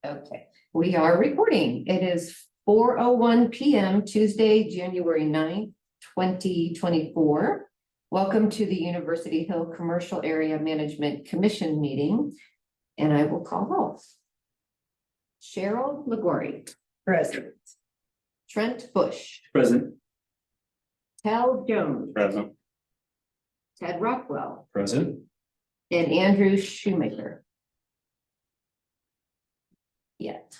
Okay, we are recording. It is 4:01 PM, Tuesday, January 9th, 2024. Welcome to the University Hill Commercial Area Management Commission meeting, and I will call roll. Cheryl LaGuarrie. Present. Trent Bush. Present. Tel Jones. Present. Ted Rockwell. Present. And Andrew Shoemaker. Yet.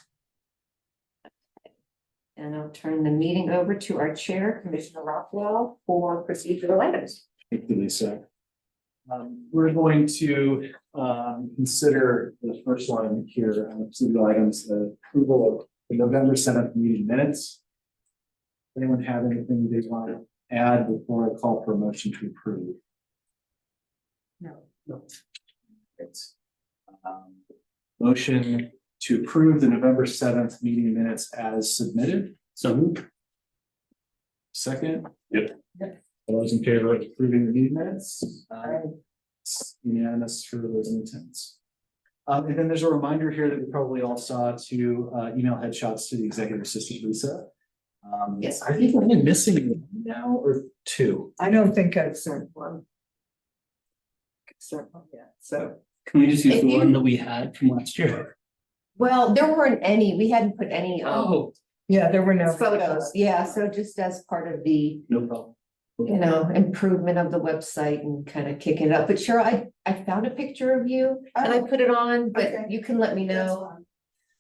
And I'll turn the meeting over to our chair, Commissioner Rockwell, for procedural items. Thank you, Lisa. We're going to consider the first one here on the procedural items, the approval of the November 7th meeting minutes. Anyone have anything they want to add before I call for a motion to approve? No. It's, motion to approve the November 7th meeting minutes as submitted. So second. Yep. All those in favor of approving the meeting minutes? It's unanimous for those in attendance. And then there's a reminder here that we probably all saw to email headshots to the executive assistant, Lisa. Yes. I think we're only missing one now or two. I don't think I've sent one. Sent one yet, so. Can we just use If the you- one that we had from last year? Well, there weren't any, we hadn't put any Yeah, there were no. photos, yeah, so just as part of the, No problem. improvement of the website and kind of kicking it up. But sure, I found a picture of you and I put it on, but Okay. you can let me know,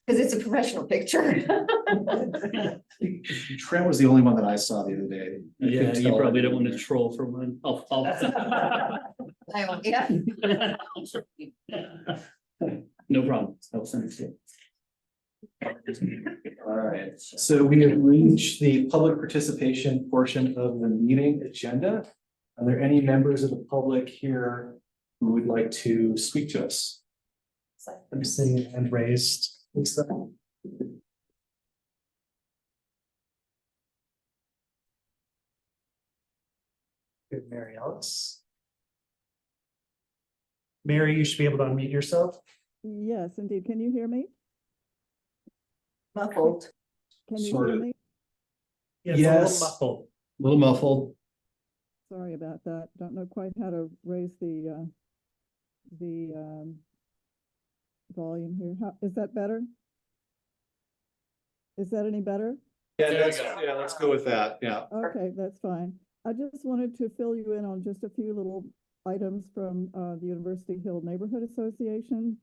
because it's a professiontional picture. Trent was the only one that I saw the other day. I Yeah, couldn't you tell probably don't anyone want to troll for one. Yeah. No problem. I'll send it to you. All right, so we have reached the public participation portion of the meeting agenda. Are there any members of the public here who would like to speak to us? I'm seeing a hand raised. What's that? Good, Mary Alice. Mary, you should be able to unmute yourself. Yes, indeed. Can you hear me? Muffled. Can you Sort hear of. me? Yes. A little muffled. Sorry about that. Don't know quite how to raise the volume here. How, is that better? Is that any better? Yeah, let's go with that. Yeah. Okay, that's fine. I just wanted to fill you in on just a few little items from the University Hill Neighborhood Association.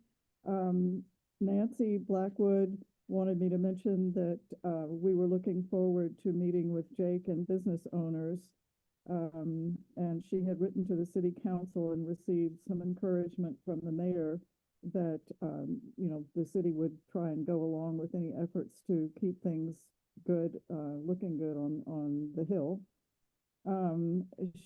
Nancy Blackwood wanted me to mention that we were looking forward to meeting with Jake and business owners. And she had written to the city council and received some encouragement from the mayor that, the city would try and go along with any efforts to keep things good, looking good on the Hill.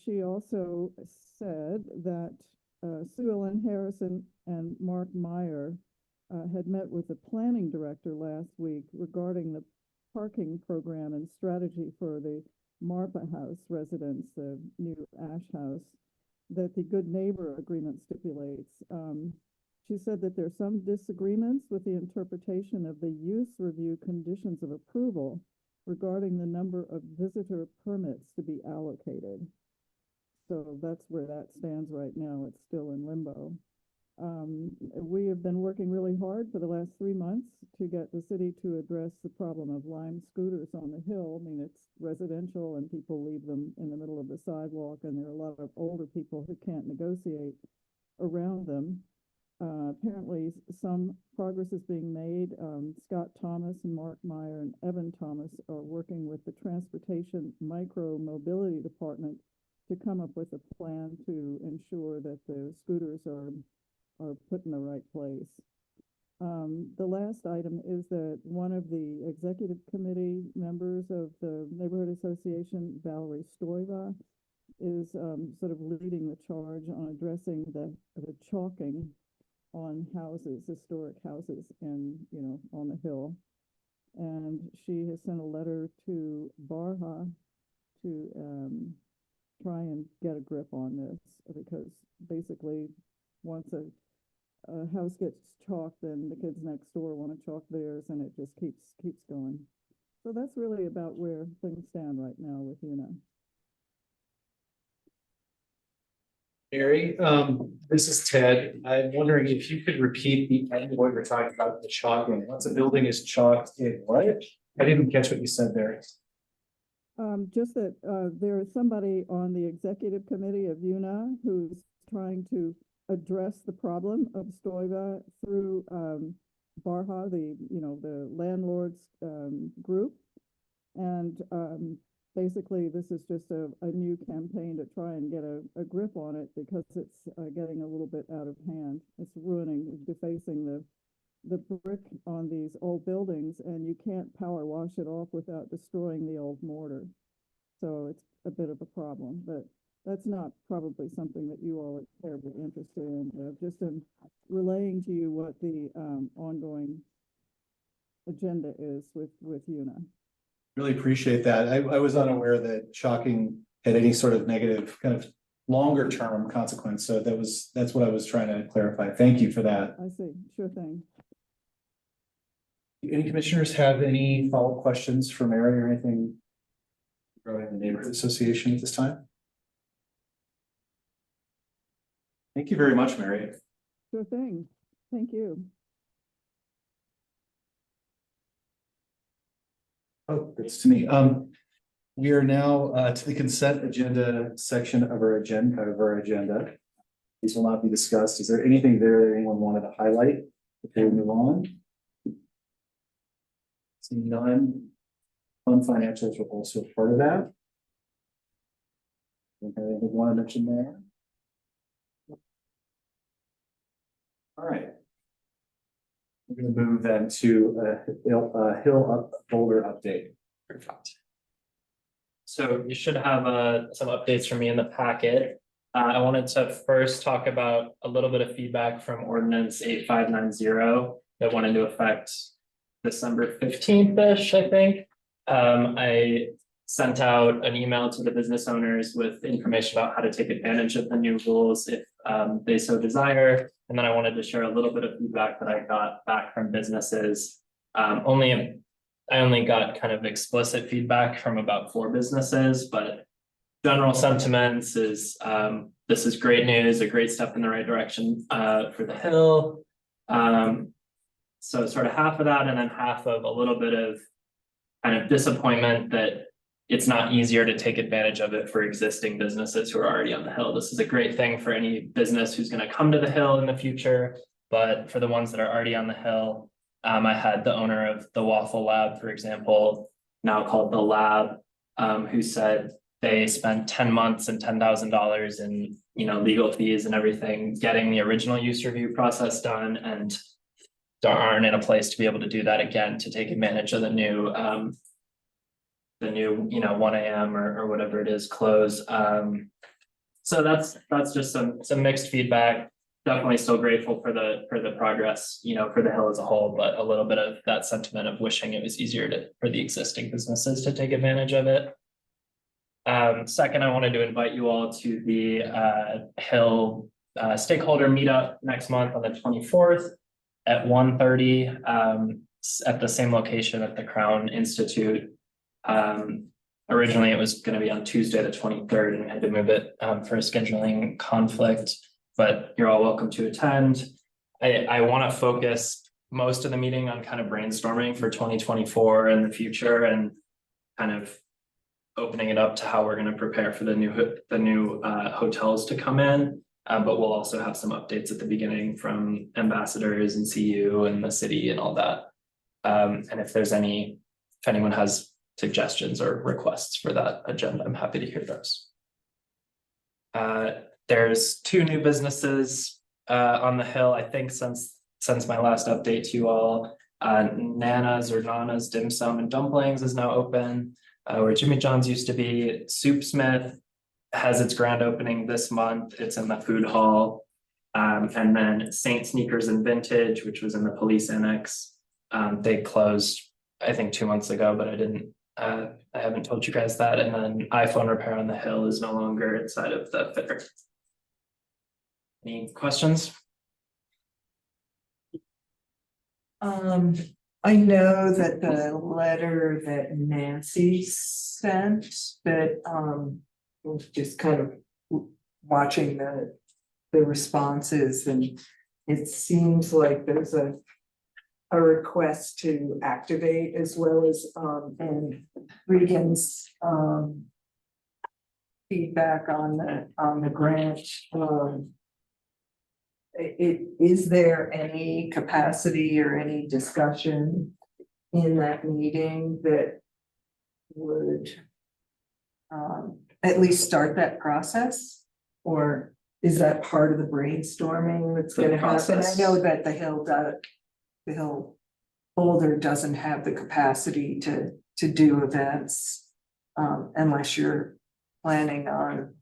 She also said that Sue Ellen Harrison and Mark Meyer had met with the planning director last week regarding the parking program and strategy for the Marpa House residents, the new Ash House, that the Good Neighbor Agreement stipulates. She said that there are some disagreements with the interpretation of the use review conditions of approval regarding the number of visitor permits to be allocated. So that's where that stands right now. It's still in limbo. We have been working really hard for the last 3 months to get the city to address the problem of Lime scooters on the Hill. I mean, it's residential and people leave them in the middle of the sidewalk, and there are a lot of older people who can't negotiate around them. Apparently some progress is being made. Scott Thomas and Mark Meyer and Evan Thomas are working with the Transportation Micro Mobility Department to come up with a plan to ensure that the scooters are put in the right place. The last item is that one of the executive committee members of the Neighborhood Association, Valerie Stoiva, is sort of leading the charge on addressing the chalking on houses, historic houses on the Hill. And she has sent a letter to Barha to try and get a grip on this, because basically once a house gets chalked, then the kids next door want to chalk theirs, and it just keeps going. So that's really about where things stand right now with UNA. Mary, this is Ted. I'm wondering if you could repeat the end of what you're talking about, the chalking. Once a building is chalked, it what? I didn't catch what you said there. Just that there is somebody on the executive committee of UNA who's trying to address the problem of Stoiva through Barha, the landlords group. And basically, this is just a new campaign to try and get a grip on it, because it's getting a little bit out of hand. It's ruining, defacing the brick on these old buildings, and you can't power wash it off without destroying the old mortar. So it's a bit of a problem, but that's not probably something that you all are terribly interested in. Just relaying to you what the ongoing agenda is with UNA. Really appreciate that. I was unaware that chalking had any sort of negative kind of longer term consequence. So that's what I was trying to clarify. Thank you for that. I see, sure thing. Any commissioners have any follow-up questions for Mary or anything regarding the neighborhood association at this time? Thank you very much, Mary. Sure thing. Thank you. Oh, that's to me. We are now to the consent agenda section of our agenda. These will not be discussed. Is there anything there that anyone wanted to highlight before we move on? Seeing none. Fund financials are also part of that. Anything you want to mention there? All right. We're going to move then to Hill Boulder update. Perfect. So you should have some updates from me in the packet. I wanted to first talk about a little bit of feedback from ordinance 8590 that went into effect December 15th-ish, I think. I sent out an email to the business owners with information about how to take advantage of the new rules if they so desire. And then I wanted to share a little bit of feedback that I got back from businesses. I only got kind of explicit feedback from about 4 businesses, but general sentiments is this is great news, a great step in the right direction for the Hill. So sort of half of that, and then half of a little bit of kind of disappointment that it's not easier to take advantage of it for existing businesses who are already on the Hill. This is a great thing for any business who's going to come to the Hill in the future, but for the ones that are already on the Hill, I had the owner of the Waffle Lab, for example, now called The Lab, who said they spent 10 months and $10,000 in legal fees and everything, getting the original use review process done, and aren't in a place to be able to do that again to take advantage of the new 1 a.m. or whatever it is close. So that's just some mixed feedback. Definitely still grateful for the progress, for the Hill as a whole, but a little bit of that sentiment of wishing it was easier for the existing businesses to take advantage of it. Second, I wanted to invite you all to the Hill stakeholder meetup next month on the 24th at 1:30 at the same location at the Crown Institute. Originally it was going to be on Tuesday the 23rd, and I had to move it for a scheduling conflict, but you're all welcome to attend. I want to focus most of the meeting on kind of brainstorming for 2024 and the future, and kind of opening it up to how we're going to prepare for the new hotels to come in. But we'll also have some updates at the beginning from ambassadors and CU and the city and all that. And if anyone has suggestions or requests for that agenda, I'm happy to hear those. There's 2 new businesses on the Hill, I think, since my last update to you all. Nana's Dim Sum and Dumplings is now open, where Jimmy John's used to be. Soupsmith has its grand opening this month. It's in the food hall. And then Saint Sneakers and Vintage, which was in the police annex. They closed, I think, 2 months ago, but I haven't told you guys that. And then iPhone Repair on the Hill is no longer inside of the fair. Any questions? I know that the letter that Nancy sent, that, was just kind of watching the responses, and it seems like there's a request to activate as well as, and Regan's, feedback on the grant, is there any capacity or any discussion in that meeting that would at least start that process? Or is that part of the brainstorming that's The gonna happen? I process. know that the Hill Boulder doesn't have the capacity to do events, unless you're planning on.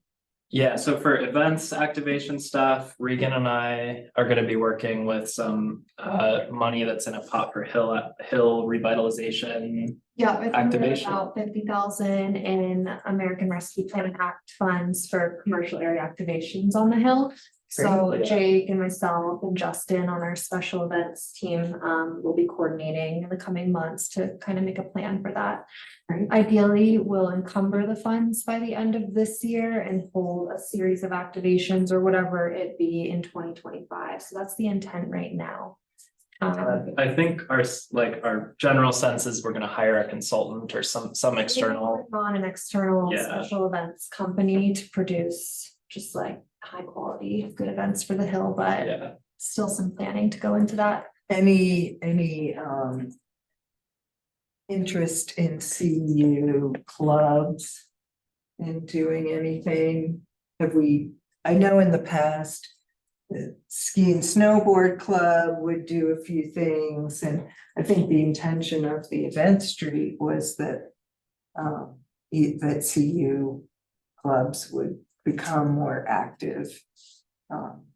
Yeah, so for events, activation stuff, Regan and I are gonna be working with some money that's in a pot for hill revitalization. Yeah, I think there's Activation. about 50,000 in American Rescue Plan Act funds for commercial area activations on the Hill. So Great. Jake and myself and Justin on our special events team will be coordinating in the coming months to kind of make a plan for that. Right. Ideally, we'll encumber the funds by the end of this year and hold a series of activations or whatever it be in 2025. So that's the intent right now. I think our general sense is we're gonna hire a consultant or some external. On an external Yeah. special events company to produce just like high quality, good events for the Hill, but Yeah, still some planning to go into that. Any interest in CU clubs in doing anything? I know in the past, the ski and snowboard club would do a few things, and I think the intention of the event street was that that CU clubs would become more active.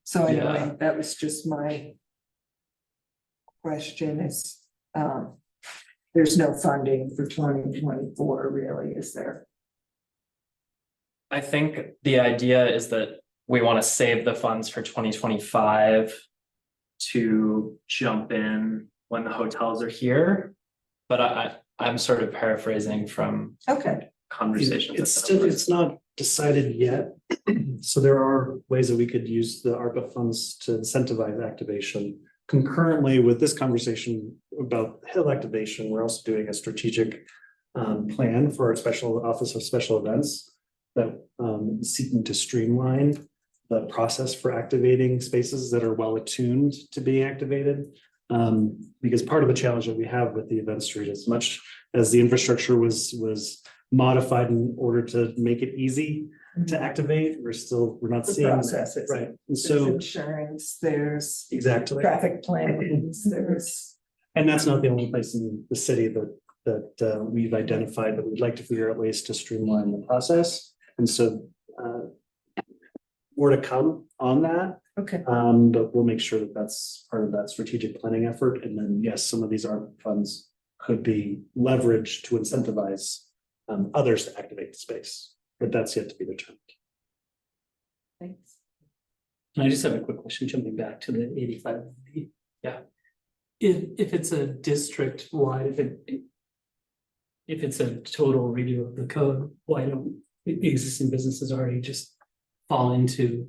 So anyway, Yeah. that was just my question is, there's no funding for 2024 really, is there? I think the idea is that we wanna save the funds for 2025. To jump in when the hotels are here. But I'm sort of paraphrasing from Okay, conversations. It's still, it's not decided yet. So there are ways that we could use the ARPA funds to incentivize activation. Concurrently with this conversation about hill activation, we're also doing a strategic plan for our special office of special events that is seeking to streamline the process for activating spaces that are well attuned to being activated. Because part of the challenge that we have with the event street, as much as the infrastructure was modified in order to make it easy to activate, we're not The seeing that. process is- Right, and there's so insurance, there's exactly. traffic plans, there's. And that's not the only place in the city that we've identified, but we'd like to figure out ways to streamline the process. And so more to come on that, Okay, but we'll make sure that that's part of that strategic planning effort. And then, yes, some of these ARPA funds could be leveraged to incentivize others to activate the space, but that's yet to be determined. thanks. I just have a quick question, jumping back to the 85. Yeah. If it's a district wide, if it's a total redo of the code, why don't the existing businesses already just fall into?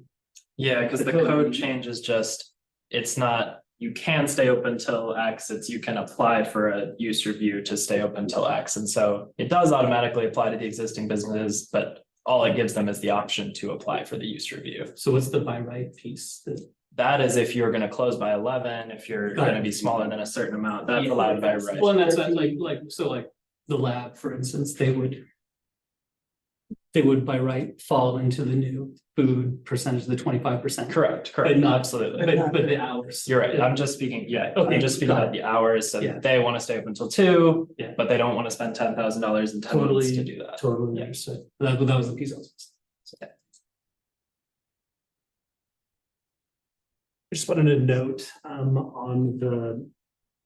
Yeah, cause the code change is just, it's not, you can stay open till X, it's you can apply for a use review to stay open till X. And so it does automatically apply to the existing businesses, but all it gives them is the option to apply for the use review. So what's the by right piece that? That is if you're gonna close by 11, if you're gonna be smaller than a certain amount, that's allowed by right. Well, and that's like the lab, for instance, they would by right fall into the new food percentage of the 25%. Correct, But correct, not, absolutely. but the hours. You're right, I'm just speaking, Okay, I'm just speaking got about the hours, so Yeah. they wanna stay open until 2. Yeah. But they don't wanna spend $10,000 in 10 months to do that. Totally Yeah. understood. That was the piece I was missing. I just wanted to note on the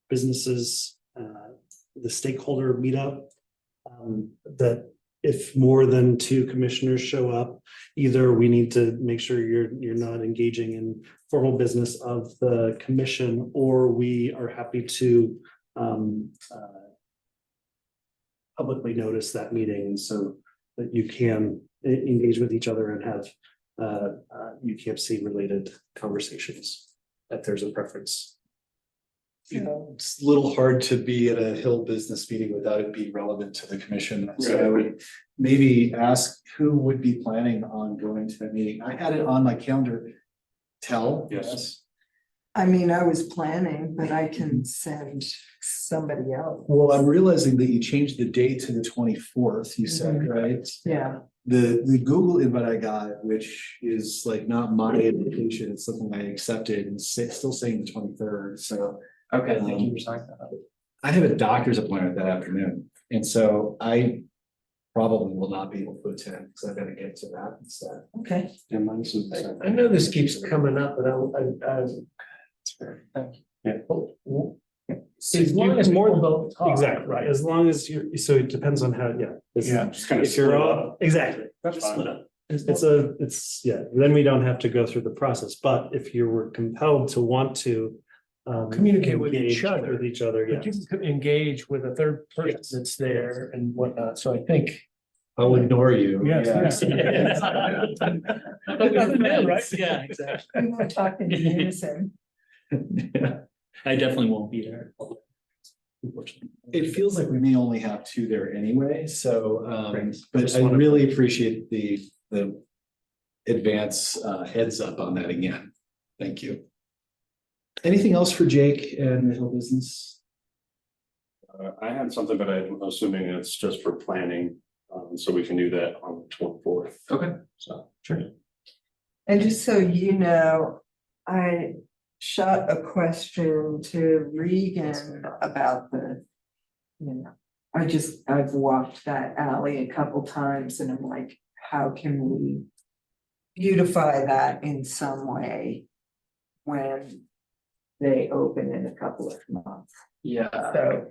businesses, the stakeholder meetup. That if more than two commissioners show up, either we need to make sure you're not engaging in formal business of the commission, or we are happy to publicly notice that meeting so that you can engage with each other and have UCMC related conversations, if there's a preference. It's a little hard to be at a Hill business meeting without it being relevant to the commission. So I would maybe ask who would be planning on going to that meeting. I had it on my calendar. Yes. I mean, I was planning, but I can send somebody else. Well, I'm realizing that you changed the date to the 24th, you said, right? Yeah, The Google invite I got, which is like not my invitation, it's something I accepted and still saying the 23rd, so. Okay, thank you for saying that. I have a doctor's appointment that afternoon, and so I probably will not be able to attend because I've got to get to that instead. okay. Yeah, mine's the I same. know this keeps coming up, but as long as more than both talk. Exactly, right, as long as you're, so it depends on how, yeah. Just kind of If you're split all, up. exactly, That's split fine. up. It's, yeah, then we don't have to go through the process, but if you were compelled to want to. Communicate with each engage other. With each other, yeah. But you can engage with a third person Yes. that's there and whatnot, so I think. I'll ignore you. Yes, Yeah. yes. Right? Yeah, exactly. We were talking in unison. I definitely won't be there. Unfortunately. It feels like we may only have two there anyway, so, but Just I wanna- really appreciate the advance heads up on that again. Thank you. Anything else for Jake and the Hill business? I had something, but I'm assuming it's just for planning, so we can do that on the 24th. Okay. So. Sure. And just so you know, I shot a question to Regan about the, you know, I've walked that alley a couple times and I'm like, how can we beautify that in some way when they open in a couple of months? Yeah. So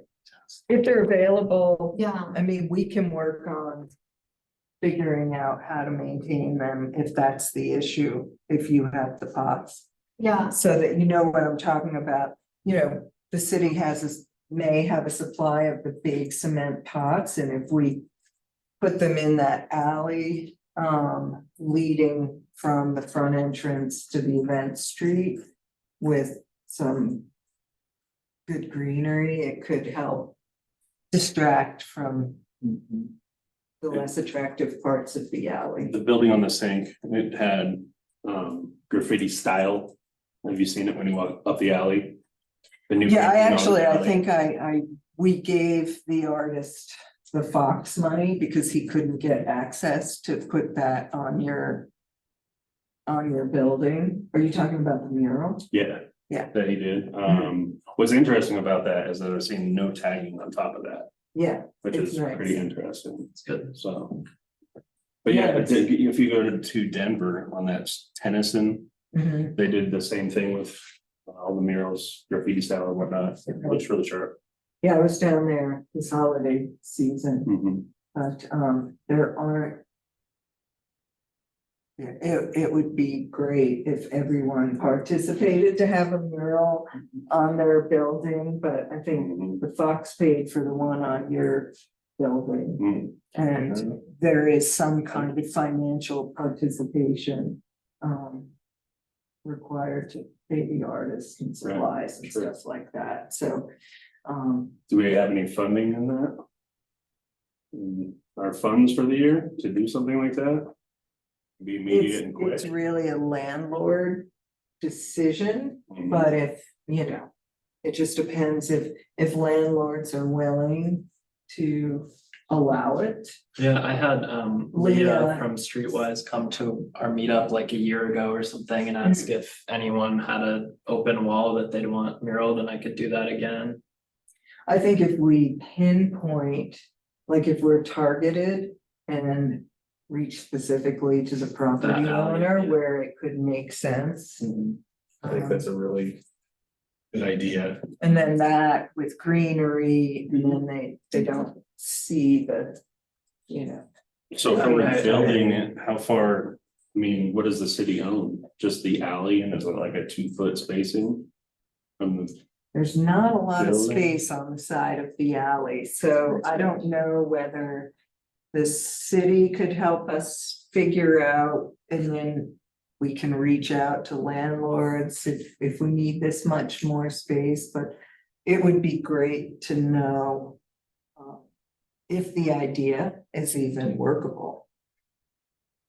if they're available, Yeah, I mean, we can work on figuring out how to maintain them if that's the issue, if you have the pots. yeah, So that you know what I'm talking about, you know, the city may have a supply of the big cement pots, and if we put them in that alley, leading from the front entrance to the event street with some good greenery, it could help distract from the less attractive parts of the alley. The building on the sink, it had graffiti style. Have you seen it when you walk up the alley? The new Yeah, painting on the I alley. think we gave the artist the Fox money because he couldn't get access to put that on your building. Are you talking about the mural? Yeah. Yeah. That he did. Mhm. What's interesting about that is that I've seen no tagging on top of that, Yeah, which It's is nice. pretty interesting. It's good. So. But yeah, Yeah, if you go to Denver on that Tennyson, mhm. they did the same thing with all the murals, graffiti style and whatnot. It looks really sharp. Yeah, I was down there this holiday season, Mhm. but there aren't. Yeah, it would be great if everyone participated to have a mural on their building, but I think Mhm. the Fox paid for the one on your building. Mhm. And there is some kind of financial participation required to pay the artists and supplies and sure. stuff like that, so. Do we have any funding in that? Our funds for the year to do something like that? Be immediate and quick. It's really a landlord decision, Mhm. but if, you know, it just depends if landlords are willing to allow it. Yeah, I had Leah. Leah from Streetwise come to our meetup like a year ago or something and ask if anyone had an open wall that they'd want muraled, and I could do that again. I think if we pinpoint, like if we're targeted and reach specifically to the property That alley, owner yeah. where it could make sense. I think that's a really good idea. And then that with greenery, and then they don't see the, you know, So from the building, how far, I mean, what does the city own? Just the alley and is it like a 2-foot spacing? From the, There's not a lot of Building. space on the side of the alley, so I don't know whether the city could help us figure out, and then we can reach out to landlords if we need this much more space, but it would be great to know if the idea is even workable.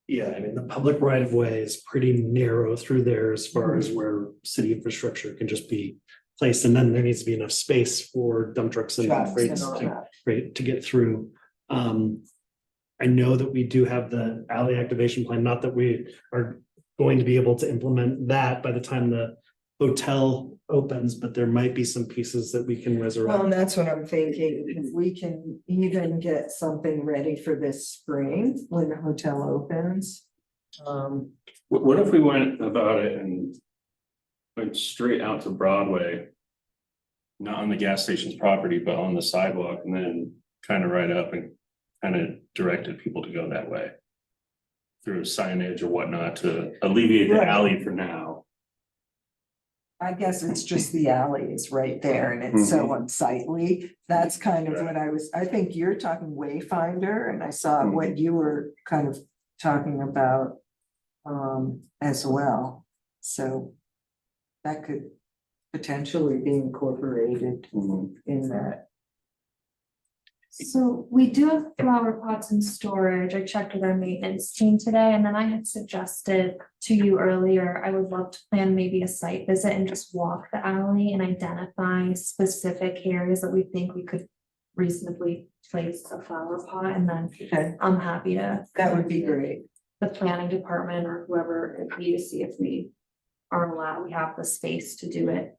Yeah, I mean, the public right of way is pretty narrow through there as far as where city infrastructure can just be placed. And then there needs to be enough space for dump trucks and Trucks and freights all to, that. freight to get through. I know that we do have the alley activation plan, not that we are going to be able to implement that by the time the hotel opens, but there might be some pieces that we can Well, resurrect. and that's what I'm thinking, if we can even get something ready for this spring when the hotel opens. what if we went about it and went straight out to Broadway? Not on the gas station's property, but on the sidewalk and then kind of right up and kind of directed people to go that way. Through signage or whatnot to alleviate the Right. alley for now. I guess it's just the alley is right there and it's so unsightly. That's kind of what I think you're talking Wayfinder and I saw what you were kind of talking about as well. So that could potentially be incorporated in that. So we do have flower pots in storage. I checked with our maintenance team today, and then I had suggested to you earlier, I would love to plan maybe a site visit and just walk the alley and identify specific areas that we think we could reasonably place a flower pot, and then Okay, I'm happy to. that would be great. The planning department or whoever it be to see if we are allowed, we have the space to do it.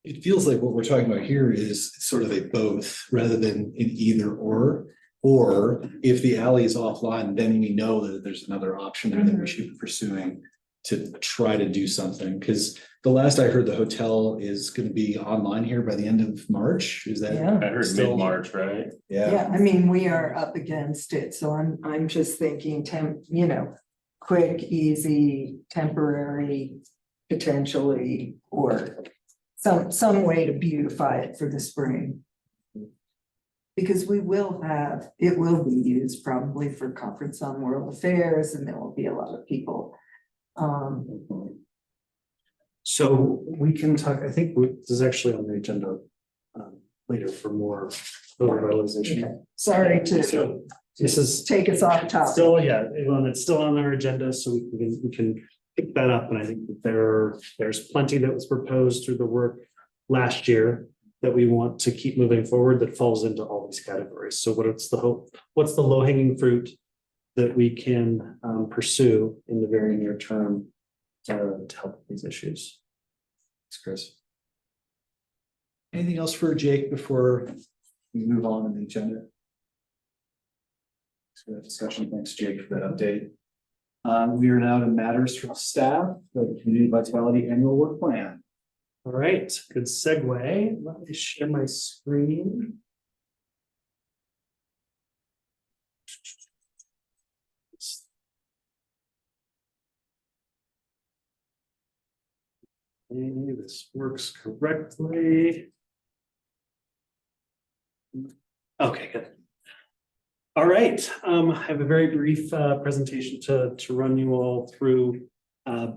It feels like what we're talking about here is sort of a both rather than an either or. Or if the alley is offline, then we know that there's another option there that we should be pursuing to try to do something. Because the last I heard, the hotel is going to be online here by the end of March. Is that? Yeah. I heard Still- mid-March, right? Yeah, I mean, we are up against it, so I'm just thinking quick, easy, temporary, potentially, or some way to beautify it for the spring. Because it will be used probably for conference on world affairs and there will be a lot of people. So we can talk, I think this is actually on the agenda later for more revitalization. Sorry to So this is take us off topic. still, yeah, it's still on our agenda, so we can pick that up, and I think that there's plenty that was proposed through the work last year that we want to keep moving forward that falls into all these categories. So what's the low-hanging fruit that we can pursue in the very near term to help with these issues? Thanks, Chris. Anything else for Jake before we move on in the agenda? So that discussion, thanks Jake for that update. We are now to matters from staff, the Community Vitality Annual Work Plan. All right, good segue. Let me share my screen. Okay, this works correctly. Okay, good. All right, I have a very brief presentation to run you all through.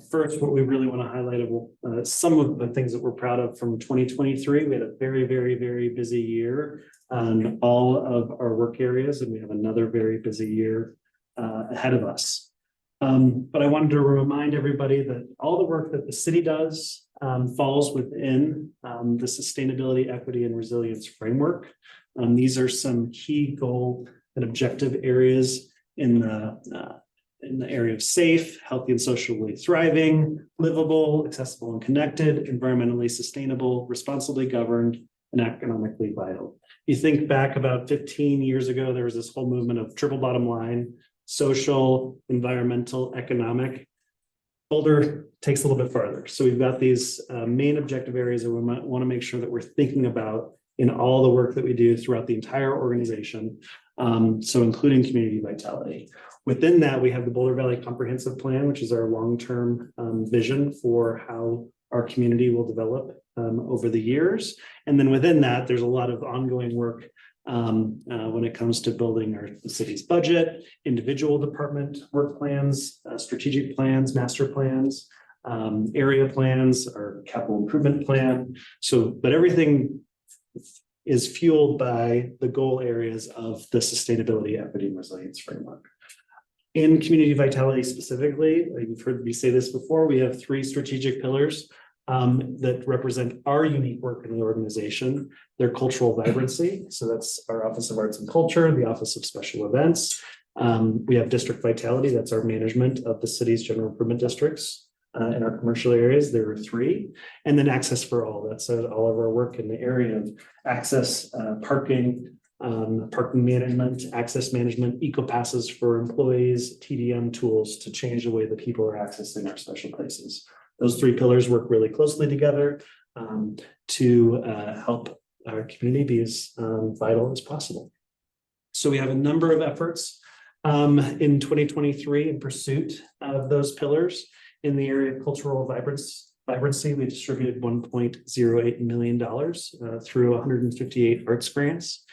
First, what we really want to highlight of some of the things that we're proud of from 2023. We had a very, very, very busy year on all of our work areas, and we have another very busy year ahead of us. But I wanted to remind everybody that all the work that the city does falls within the sustainability, equity, and resilience framework. These are some key goal and objective areas in the area of safe, healthy, and socially thriving, livable, accessible, and connected, environmentally sustainable, responsibly governed, and economically vital. You think back about 15 years ago, there was this whole movement of triple bottom line, social, environmental, economic. Boulder takes a little bit farther. So we've got these main objective areas that we might want to make sure that we're thinking about in all the work that we do throughout the entire organization. So including community vitality. Within that, we have the Boulder Valley Comprehensive Plan, which is our long-term vision for how our community will develop over the years. And then within that, there's a lot of ongoing work when it comes to building our city's budget, individual department work plans, strategic plans, master plans, area plans, our capital improvement plan. So, but everything is fueled by the goal areas of the sustainability, equity, and resilience framework. In community vitality specifically, you've heard me say this before, we have 3 strategic pillars that represent our unique work in the organization. Their cultural vibrancy, so that's our Office of Arts and Culture, the Office of Special Events. We have district vitality, that's our management of the city's general improvement districts. In our commercial areas, there are 3, and then access for all. That's all of our work in the area of access, parking management, access management, eco passes for employees, TDM tools to change the way that people are accessing our special places. Those 3 pillars work really closely together to help our community be as vital as possible. So we have a number of efforts in 2023 in pursuit of those pillars. In the area of cultural vibrancy, we distributed $1.08 million through 158 arts grants.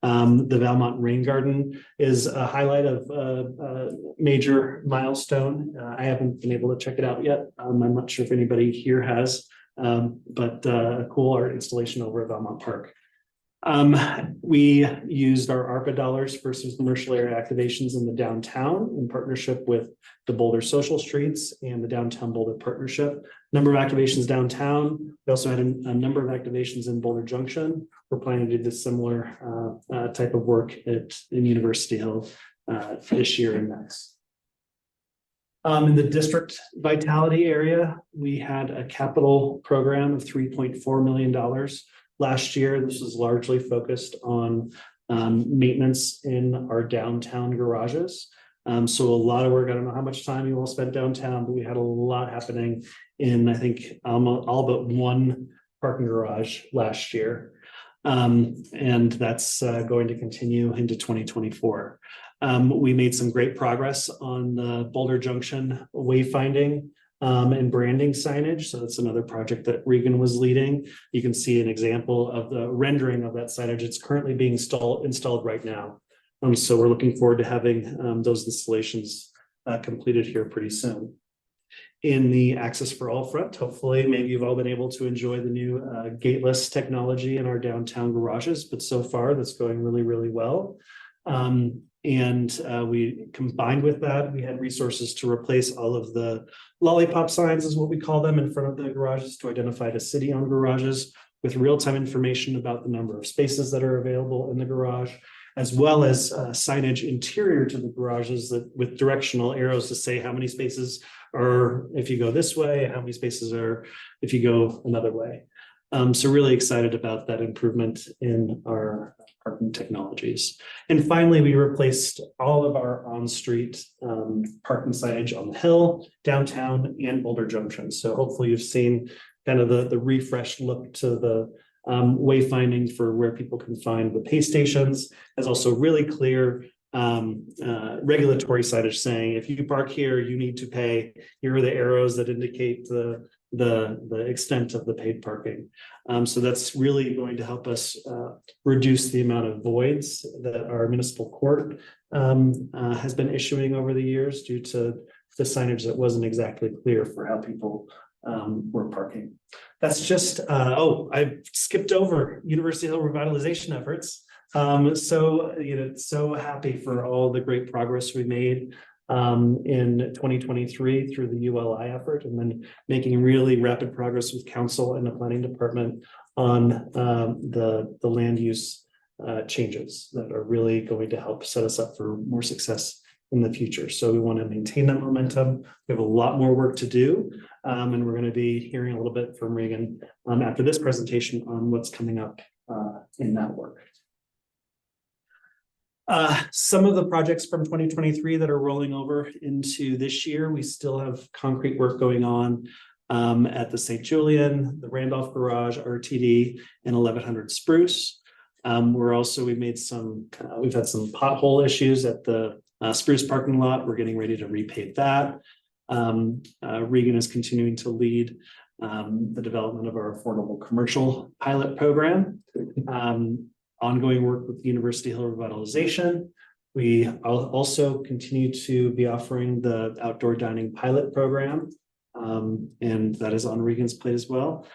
The Valmont Rain Garden is a highlight of a major milestone. I haven't been able to check it out yet. I'm not sure if anybody here has, but a cool art installation over at Valmont Park. We used our ARPA dollars for some commercial area activations in the downtown in partnership with the Boulder Social Streets and the Downtown Boulder Partnership. Number of activations downtown. We also had a number of activations in Boulder Junction. We're planning to do this similar type of work in University Hill this year and next. In the district vitality area, we had a capital program of $3.4 million. Last year, this was largely focused on maintenance in our downtown garages. So a lot of work. I don't know how much time you all spent downtown, but we had a lot happening in, I think, all but one parking garage last year. And that's going to continue into 2024. We made some great progress on the Boulder Junction wayfinding and branding signage. So that's another project that Regan was leading. You can see an example of the rendering of that signage. It's currently being installed right now. So we're looking forward to having those installations completed here pretty soon. In the Access for All front, hopefully, maybe you've all been able to enjoy the new gateless technology in our downtown garages, but so far that's going really, really well. We combined with that, we had resources to replace all of the lollipop signs, is what we call them, in front of the garages to identify the city-owned garages with real-time information about the number of spaces that are available in the garage, as well as signage interior to the garages that with directional arrows to say how many spaces are if you go this way, how many spaces are if you go another way. So really excited about that improvement in our parking technologies. And finally, we replaced all of our on-street parking signage on the hill, downtown, and Boulder Junction. So hopefully you've seen kind of the refreshed look to the wayfinding for where people can find the pay stations. There's also really clear regulatory signage saying if you park here, you need to pay. Here are the arrows that indicate the extent of the paid parking. So that's really going to help us reduce the amount of voids that our municipal court has been issuing over the years due to the signage that wasn't exactly clear for how people were parking. That's just, I skipped over University Hill revitalization efforts. So happy for all the great progress we made in 2023 through the ULI effort, and then making really rapid progress with council and the planning department on the land use changes that are really going to help set us up for more success in the future. So we want to maintain that momentum. We have a lot more work to do, and we're going to be hearing a little bit from Regan after this presentation on what's coming up in that work. Some of the projects from 2023 that are rolling over into this year, we still have concrete work going on at the St. Julian, the Randolph Garage, RTD, and 1100 Spruce. we've had some pothole issues at the Spruce parking lot. We're getting ready to repave that. Regan is continuing to lead the development of our affordable commercial pilot program. Ongoing work with University Hill Revitalization. We also continue to be offering the outdoor dining pilot program. And that is on Regan's plate as well.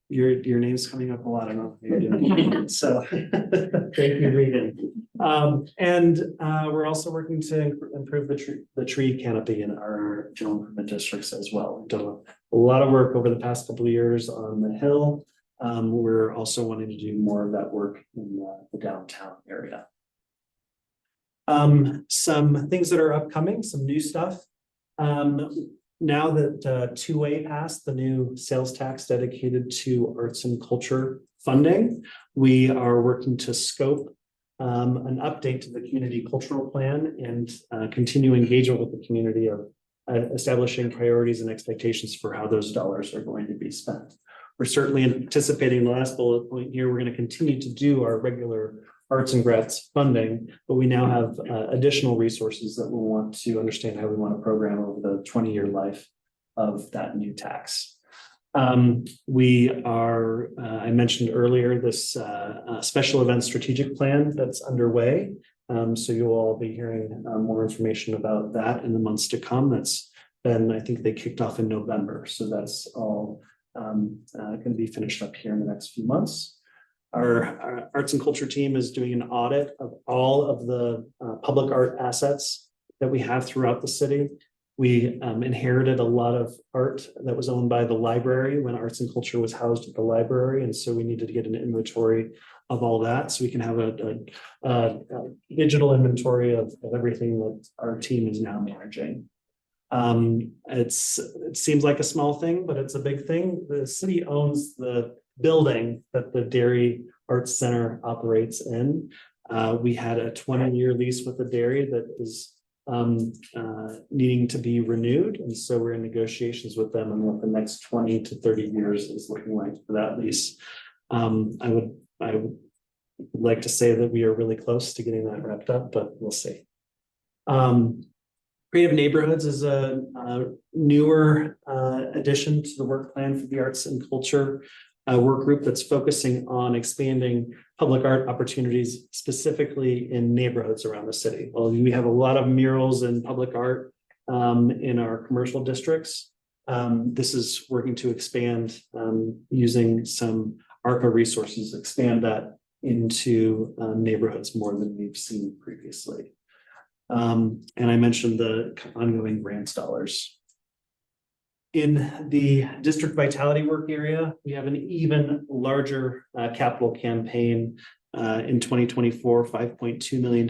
Your name's coming up a lot. I don't know if you're doing. So thank you, Regan. We're also working to improve the tree canopy in our general improvement districts as well. We've done a lot of work over the past couple of years on the hill. We're also wanting to do more of that work in the downtown area. Some things that are upcoming, some new stuff. Now that two-way passed the new sales tax dedicated to arts and culture funding, we are working to scope an update to the community cultural plan and continue engagement with the community of establishing priorities and expectations for how those dollars are going to be spent. We're certainly anticipating the last bullet point here. We're going to continue to do our regular arts and grants funding, but we now have additional resources that we want to understand how we want to program over the 20-year life of that new tax. We are, I mentioned earlier, this special event strategic plan that's underway. So you'll all be hearing more information about that in the months to come. That's been, I think they kicked off in November. So that's all going to be finished up here in the next few months. Our arts and culture team is doing an audit of all of the public art assets that we have throughout the city. We inherited a lot of art that was owned by the library when arts and culture was housed at the library. And so we needed to get an inventory of all that so we can have a digital inventory of everything that our team is now managing. It seems like a small thing, but it's a big thing. The city owns the building that the Dairy Arts Center operates in. We had a 20-year lease with the dairy that is needing to be renewed. And so we're in negotiations with them on what the next 20 to 30 years is looking like for that lease. I would like to say that we are really close to getting that wrapped up, but we'll see. Creative Neighborhoods is a newer addition to the work plan for the arts and culture work group that's focusing on expanding public art opportunities, specifically in neighborhoods around the city. Well, we have a lot of murals and public art in our commercial districts. This is working to expand using some ARPA resources, expand that into neighborhoods more than we've seen previously. And I mentioned the ongoing grants dollars. In the district vitality work area, we have an even larger capital campaign in 2024, $5.2 million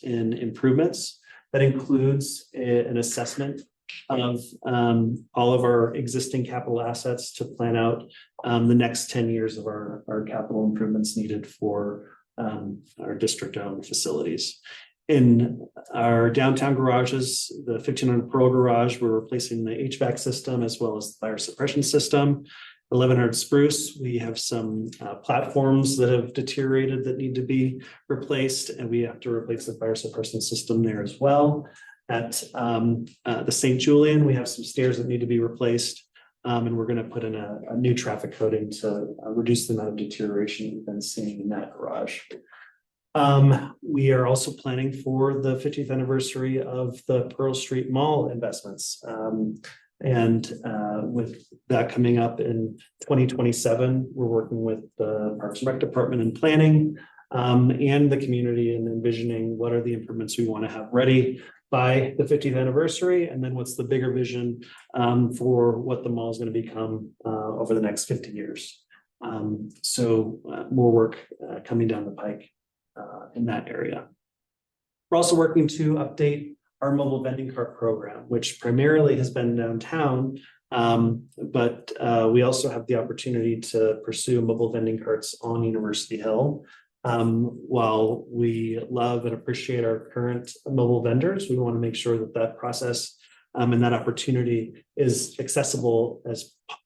in improvements. That includes an assessment of all of our existing capital assets to plan out the next 10 years of our capital improvements needed for our district-owned facilities. In our downtown garages, the 1500 Pearl garage, we're replacing the HVAC system as well as the fire suppression system. 1100 Spruce, we have some platforms that have deteriorated that need to be replaced, and we have to replace the fire suppression system there as well. At the St. Julian, we have some stairs that need to be replaced, and we're going to put in a new traffic coating to reduce the amount of deterioration we've been seeing in that garage. We are also planning for the 50th anniversary of the Pearl Street Mall investments. With that coming up in 2027, we're working with the Parks and Rec Department and planning and the community and envisioning what are the improvements we want to have ready by the 50th anniversary, and then what's the bigger vision for what the mall is going to become over the next 50 years. So more work coming down the pike in that area. We're also working to update our mobile vending cart program, which primarily has been downtown, but we also have the opportunity to pursue mobile vending carts on University Hill. While we love and appreciate our current mobile vendors, we want to make sure that that process And that opportunity is accessible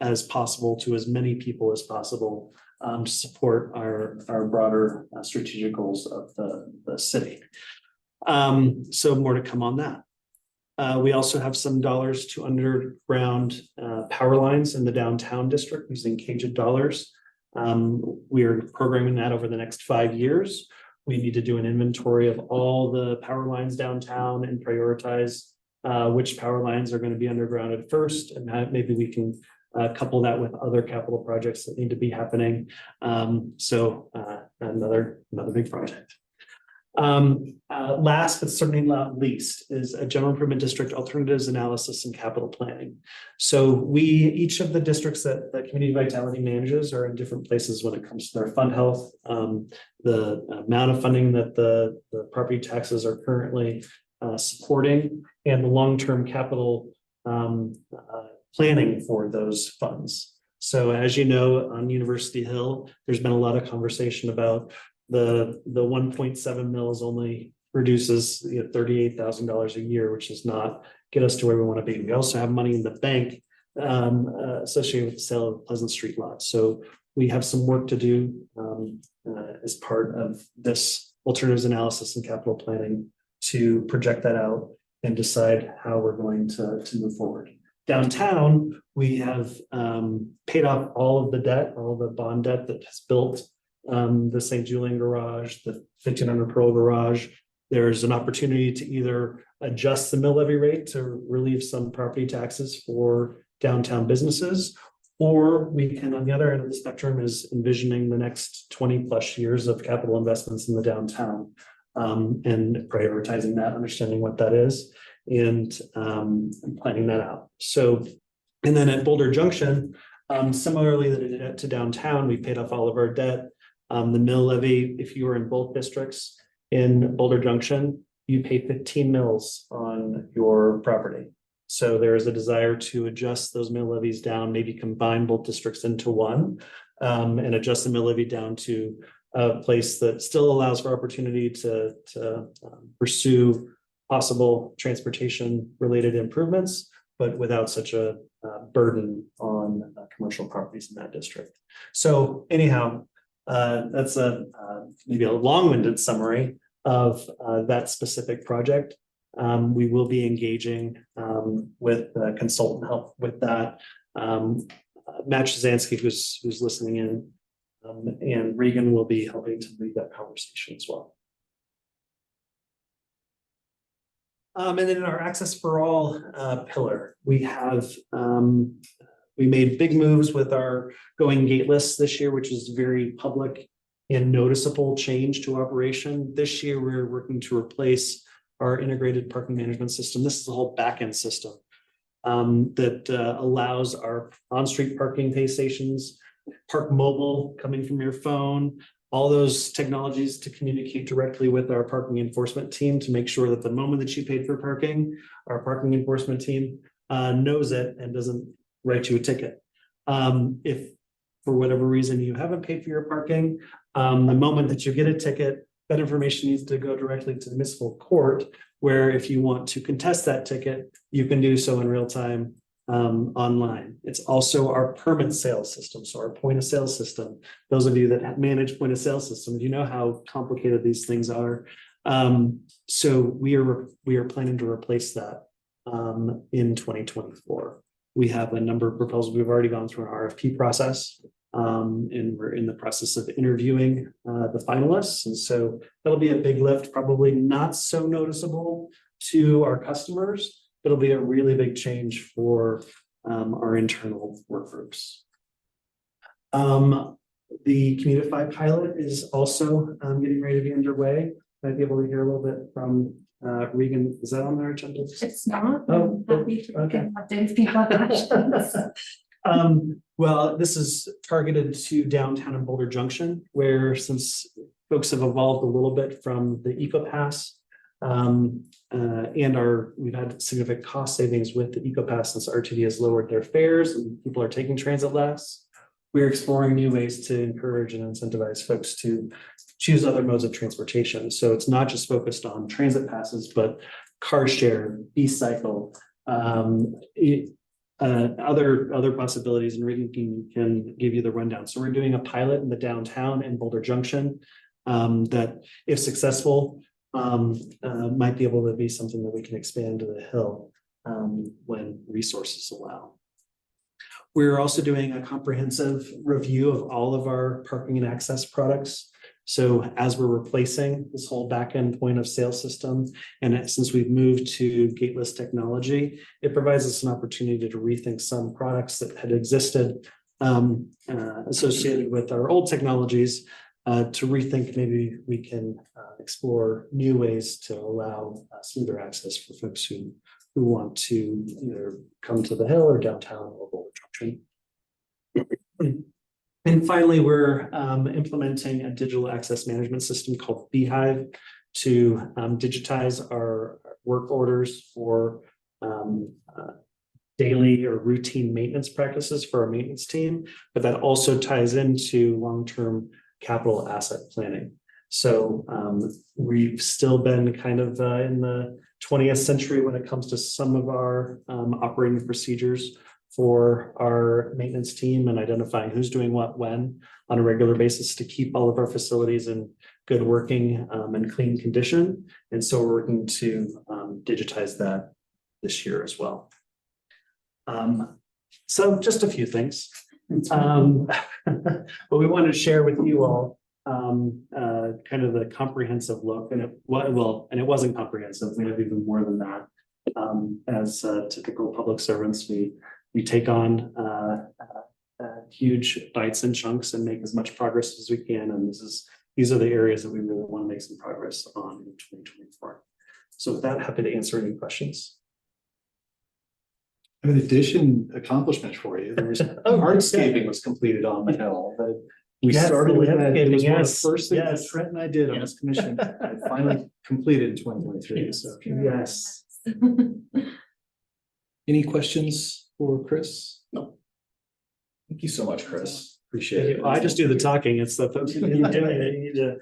as possible to as many people as possible to support our broader strategic goals of the city. So more to come on that. We also have some dollars to underground power lines in the downtown district using CAGID dollars. We are programming that over the next 5 years. We need to do an inventory of all the power lines downtown and prioritize which power lines are going to be undergrounded first, and maybe we can couple that with other capital projects that need to be happening. So another big project. Last but certainly not least is a general improvement district alternatives analysis and capital planning. So each of the districts that Community Vitality manages are in different places when it comes to their fund health. The amount of funding that the property taxes are currently supporting, and the long-term capital planning for those funds. So as you know, on University Hill, there's been a lot of conversation about the 1.7 mils only produces $38,000 a year, which does not get us to where we want to be. We also have money in the bank associated with the sale of Pleasant Street lot. So we have some work to do as part of this alternatives analysis and capital planning to project that out and decide how we're going to move forward. Downtown, we have paid off all of the debt, all the bond debt that has built the St. Julian garage, the 1500 Pearl garage. There's an opportunity to either adjust the mill levy rate to relieve some property taxes for downtown businesses, or we can, on the other end of the spectrum, is envisioning the next 20 plus years of capital investments in the downtown and prioritizing that, understanding what that is, and planning that out. So, and then at Boulder Junction, similarly to downtown, we paid off all of our debt. The mill levy, if you are in both districts in Boulder Junction, you pay 15 mils on your property. So there is a desire to adjust those mill levies down, maybe combine both districts into one, and adjust the mill levy down to a place that still allows for opportunity to pursue possible transportation related improvements, but without such a burden on commercial properties in that district. So anyhow, that's maybe a long-winded summary of that specific project. We will be engaging with consultant help with that. Matt Shazansky, who's listening in, and Regan will be helping to lead that conversation as well. And then in our Access for All pillar, we have we made big moves with our going gateless this year, which is very public and noticeable change to operation. This year, we're working to replace our integrated parking management system. This is the whole backend system that allows our on-street parking pay stations, Park Mobile coming from your phone, all those technologies to communicate directly with our parking enforcement team to make sure that the moment that you paid for parking, our parking enforcement team knows it and doesn't write you a ticket. If for whatever reason you haven't paid for your parking, the moment that you get a ticket, that information needs to go directly to the municipal court, where if you want to contest that ticket, you can do so in real time online. It's also our permit sales system, so our point of sale system. Those of you that manage point of sale systems, you know how complicated these things are. So we are planning to replace that in 2024. We have a number of proposals. We've already gone through an RFP process, and we're in the process of interviewing the finalists. And so that'll be a big lift, probably not so noticeable to our customers, but it'll be a really big change for our internal work groups. The Communify pilot is also getting ready to be underway. Might be able to hear a little bit from Regan. Is that on their agenda? It's not. Oh, Happy to okay. update people on that. Well, this is targeted to downtown and Boulder Junction, where since folks have evolved a little bit from the EcoPass, and we've had significant cost savings with the EcoPass since RTD has lowered their fares and people are taking transit less. We're exploring new ways to encourage and incentivize folks to choose other modes of transportation. So it's not just focused on transit passes, but car share, e-cycle, Other possibilities, and Regan can give you the rundown. So we're doing a pilot in the downtown in Boulder Junction. That if successful, might be able to be something that we can expand to the Hill when resources allow. We're also doing a comprehensive review of all of our parking and access products. So as we're replacing this whole back-end point of sale system, and since we've moved to gateless technology, it provides us an opportunity to rethink some products that had existed associated with our old technologies, to rethink maybe we can explore new ways to allow smoother access for folks who want to either come to the Hill or downtown or Boulder Junction. And finally, we're implementing a digital access management system called Beehive to digitize our work orders for daily or routine maintenance practices for our maintenance team, but that also ties into long-term capital asset planning. So we've still been kind of in the 20th century when it comes to some of our operating procedures for our maintenance team and identifying who's doing what when on a regular basis to keep all of our facilities in good working and clean condition. And so we're working to digitize that this year as well. So just a few things. But we wanted to share with you all kind of the comprehensive look, and it wasn't comprehensive. We have even more than that. As typical public servants, we take on huge bites and chunks and make as much progress as we can. And these are the areas that we really want to make some progress on in 2024. So with that, happy to answer any questions. An addition accomplishment for you. There was hardscaping was completed on the Hill, but we Yes, started with that. It was one of the yes, first things that yes. Trent and I did on this commission. It finally completed in 2023. So Yes. any questions for Chris? No. Thank you so much, Chris. Appreciate it. I just do the talking. It's the folks who need to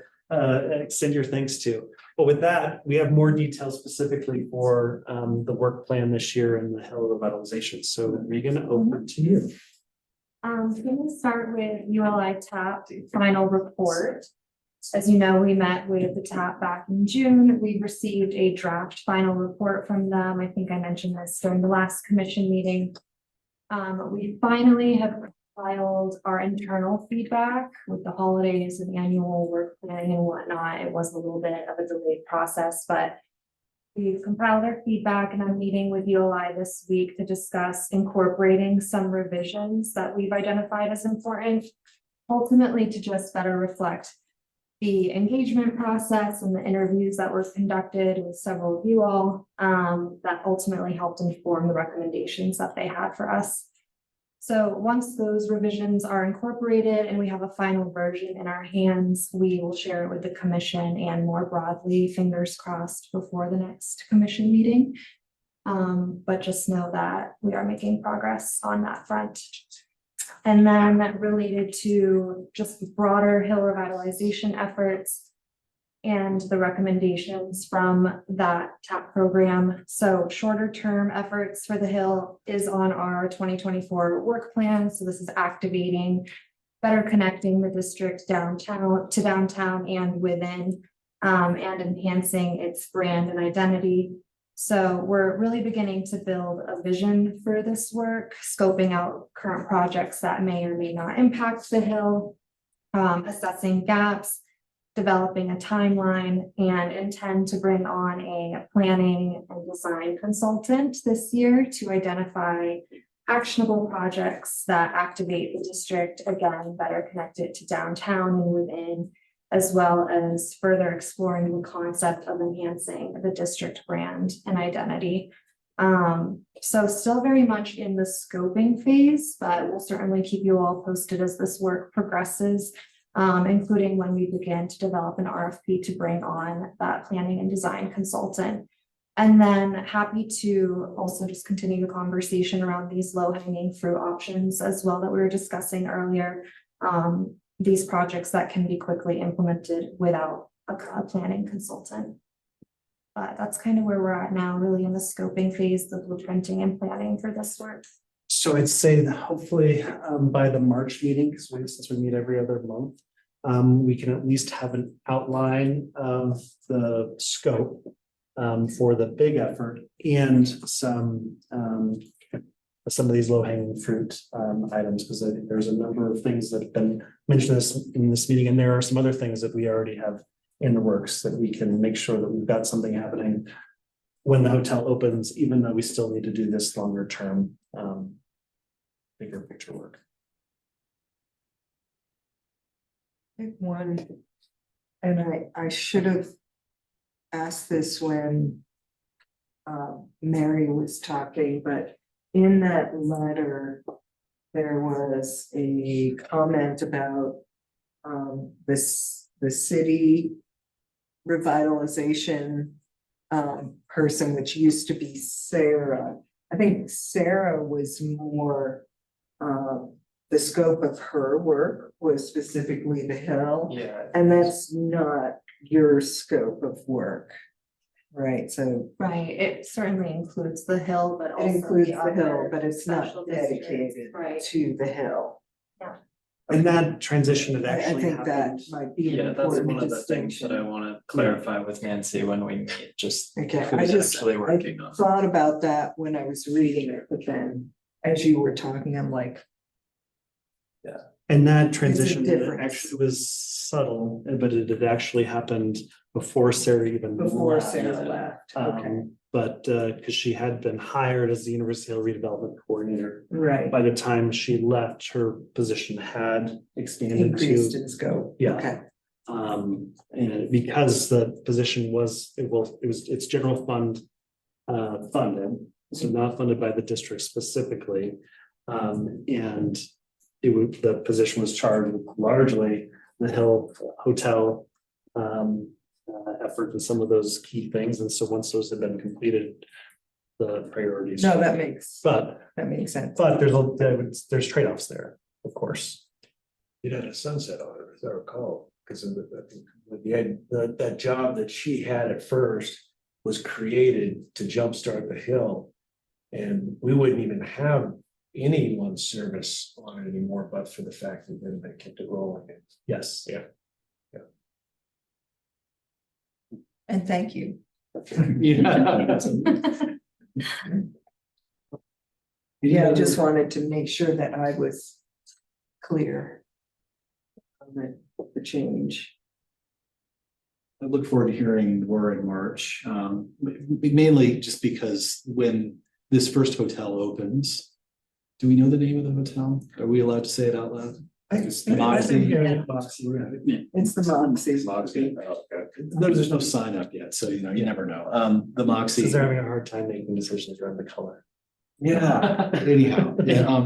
extend your thanks to. But with that, we have more details specifically for the work plan this year and the Hill revitalization. So Regan, over to you. I'm going to start with ULI TAP final report. As you know, we met with the TAP back in June. We received a draft final report from them. I think I mentioned this during the last commission meeting. We finally have filed our internal feedback with the holidays and the annual work planning and whatnot. It was a little bit of a delayed process, but we've compiled our feedback, and I'm meeting with ULI this week to discuss incorporating some revisions that we've identified as important, ultimately to just better reflect the engagement process and the interviews that were conducted with several of you all, that ultimately helped inform the recommendations that they had for us. So once those revisions are incorporated and we have a final version in our hands, we will share it with the commission and more broadly, fingers crossed, before the next commission meeting. But just know that we are making progress on that front. And then related to just broader Hill revitalization efforts and the recommendations from that TAP program. So shorter term efforts for the Hill is on our 2024 work plan. So this is activating, better connecting the district downtown and within, and enhancing its brand and identity. So we're really beginning to build a vision for this work, scoping out current projects that may or may not impact the Hill, assessing gaps, developing a timeline, and intend to bring on a planning and design consultant this year to identify actionable projects that activate the district, again, better connected to downtown and within, as well as further exploring the concept of enhancing the district brand and identity. So still very much in the scoping phase, but we'll certainly keep you all posted as this work progresses, including when we begin to develop an RFP to bring on that planning and design consultant. And then happy to also just continue the conversation around these low-hanging fruit options as well that we were discussing earlier. These projects that can be quickly implemented without a planning consultant. But that's kind of where we're at now, really in the scoping phase, the blueprinting and planning for this work. So I'd say that hopefully by the March meeting, because since we meet every other month, we can at least have an outline of the scope for the big effort and some of these low hanging fruit items, because I think there's a number of things that have been mentioned in this meeting, and there are some other things that we already have in the works that we can make sure that we've got something happening when the hotel opens, even though we still need to do this longer term bigger picture work. I have one, and I should have asked this when Mary was talking, but in that letter, there was a comment about the city revitalization person, which used to be Sarah. I think Sarah was more the scope of her work was specifically the Hill, Yeah. and that's not your scope of work. Right, so Right, it certainly includes the Hill, but it also includes the the Hill, other but it's not special districts, dedicated right. to the Hill. And that transition had I actually think that happened. might be an Yeah, that's important one of the things that I distinction. wanna clarify with Nancy when we meet, just Okay, I who's just, actually I working on. thought about that when I was reading it, but then as you were talking, I'm like, And that transition, difference. actually was subtle, but it had actually happened before Sarah even. before left. Sarah left, okay, But because she had been hired as the University Hill redevelopment coordinator, right, by the time she left, her position had expanded increased to. in scope, Yeah. okay, And because the position was, it's general fund funded, so not funded by the district specifically. And the position was charged with largely the Hill Hotel effort and some of those key things. And so once those have been completed, the priorities. no, that makes But sense. there's trade-offs there, of course. You had a sunset on it, as I recall, because of that job that she had at first was created to jumpstart the Hill. And we wouldn't even have anyone service on it anymore, but for the fact that then they kept it rolling. Yes. Yeah. And thank you. Yeah, I just wanted to make sure that I was clear on the change. I look forward to hearing more in March, mainly just because when this first hotel opens, do we know the name of the hotel? Are we allowed to say it out loud? It's the Moxie. It's the Moxie. Moxie. There's no sign up yet, so you never know. The Moxie. Because they're having a hard time making decisions around the color. Yeah, anyhow, yeah,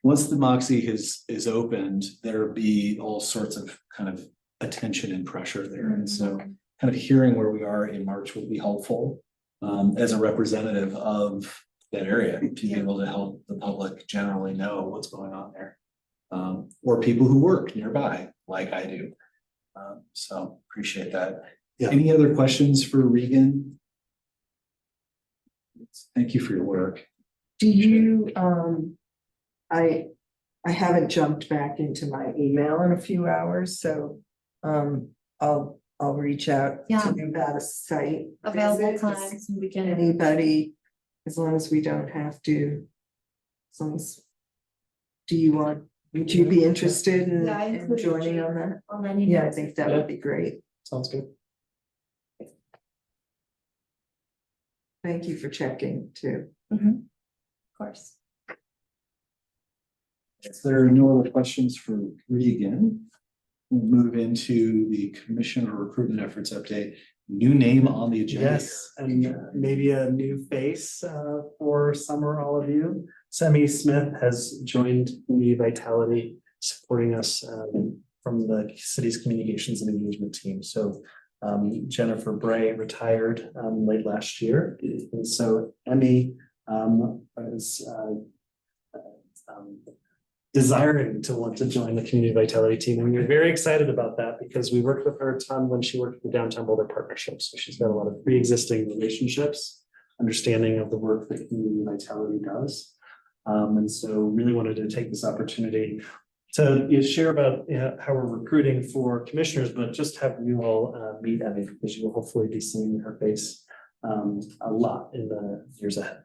once the Moxie is opened, there'll be all sorts of kind of attention and pressure there, and so kind of hearing where we are in March will be helpful. As a representative of that area, to be able to help the public generally know what's going on there. Or people who work nearby, like I do. So appreciate that. Yeah. Any other questions for Regan? Thank you for your work. Do you, I haven't jumped back into my email in a few hours, so, I'll reach out Yeah. to you about a site. Available visit. times and we can. Anybody, as long as we don't have to. As long as, would you be interested in Yeah, I in included joining you on that? on any. Yeah, I think that would be great. Sounds good. Thank you for checking too. Of course. If there are no other questions for Regan, we'll move into the commissioner recruitment efforts update. New name on the agenda. Yes, and maybe a new face for summer, all of you. Semi Smith has joined the Vitality, supporting us from the city's communications and engagement team. So Jennifer Bray retired late last year, and so Emmy is desiring to want to join the community vitality team. And we were very excited about that because we worked with her a ton when she worked with the Downtown Boulder Partnership. So she's got a lot of pre-existing relationships, understanding of the work that community vitality does. And so really wanted to take this opportunity to share about how we're recruiting for commissioners, but just have you all meet Emmy, because you will hopefully be seeing her face a lot in the years ahead.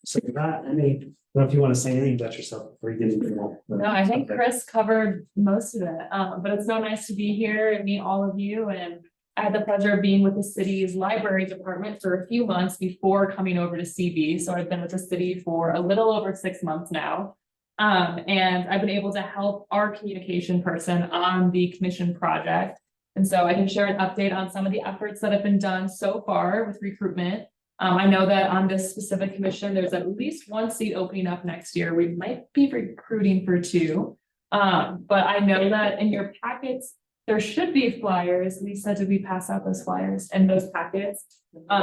So with that, Emmy, I don't know if you want to say anything about yourself before you get into the. No, I think Chris covered most of it, but it's so nice to be here and meet all of you, and I had the pleasure of being with the city's library department for a few months before coming over to CB, so I've been with the city for a little over 6 months now. And I've been able to help our communication person on the commission project. And so I can share an update on some of the efforts that have been done so far with recruitment. I know that on this specific commission, there's at least 1 seat opening up next year. We might be recruiting for 2. But I know that in your packets, there should be flyers. Lisa, did we pass out those flyers and those packets?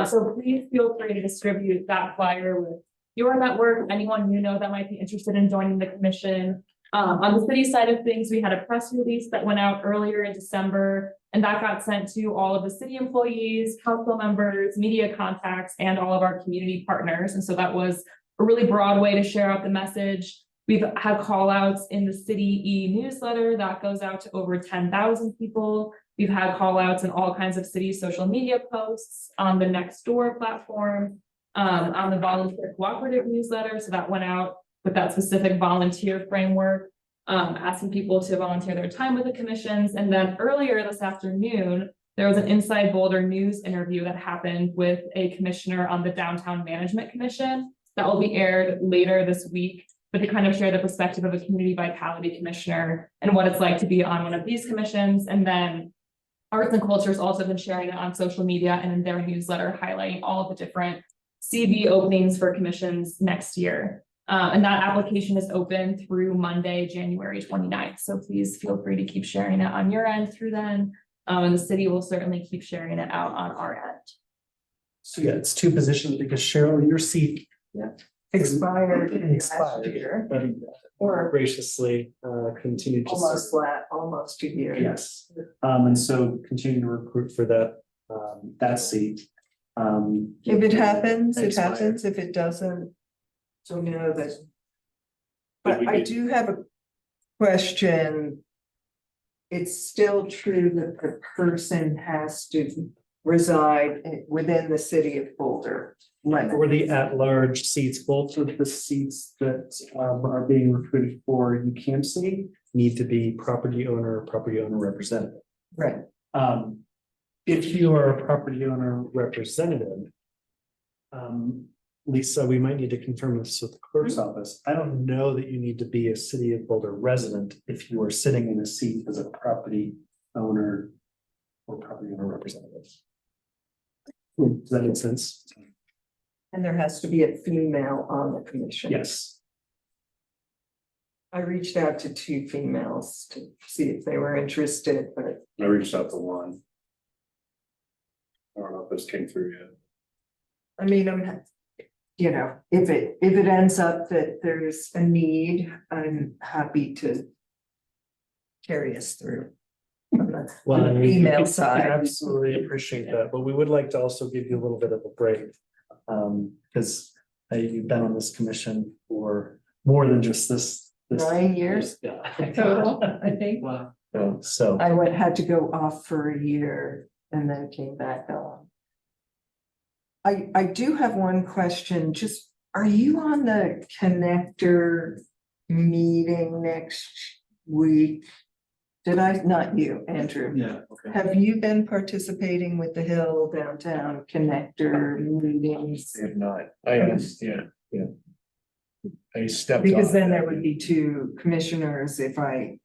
So please feel free to distribute that flyer with your network, anyone you know that might be interested in joining the commission. On the city side of things, we had a press release that went out earlier in December, and that got sent to all of the city employees, council members, media contacts, and all of our community partners. And so that was a really broad way to share out the message. We've had call outs in the city e-newsletter that goes out to over 10,000 people. We've had call outs in all kinds of city social media posts on the Nextdoor platform, on the volunteer cooperative newsletter. So that went out with that specific volunteer framework, asking people to volunteer their time with the commissions. And then earlier this afternoon, there was an Inside Boulder News interview that happened with a commissioner on the Downtown Management Commission that will be aired later this week, but to kind of share the perspective of a community vitality commissioner and what it's like to be on one of these commissions. And then Arts and Culture has also been sharing it on social media and in their newsletter, highlighting all of the different CV openings for commissions next year. And that application is open through Monday, January 29th. So please feel free to keep sharing it on your end through then. And the city will certainly keep sharing it out on our end. So yeah, it's 2 positions because Cheryl, your seat Expired last expired, year, but or graciously continued to almost serve. almost a year. Yes, and so continue to recruit for that that seat. If it happens, it Expired. happens. If it doesn't, so know that. Did But we I get- do have a question. It's still true that the person has to reside within the city of Boulder. For the at-large seats, both of the seats that are being recruited for UCAMC need to be property owner representative. Right. If you are a property owner representative, Lisa, we might need to confirm this with the clerk's office. I don't know that you need to be a city of Boulder resident if you are sitting in a seat as a property owner or property owner representative. Does that make sense? And there has to be a female on the commission. Yes. I reached out to 2 females to see if they were interested, but I reached out to 1. I don't know if this came through yet. I mean, if it ends up that there's a need, I'm happy to carry us through. On the female side. Absolutely appreciate that, but we would like to also give you a little bit of a break. Because you've been on this commission for more than just this. 9 years Yeah. total, I think. Wow. So. I had to go off for a year and then came back on. I do have one question, just, are you on the connector meeting next week? Did I, not you, Andrew? Yeah, okay. Have you been participating with the Hill Downtown Connector meetings? If not, yeah. I stepped Because off then that. there would be 2 commissioners if I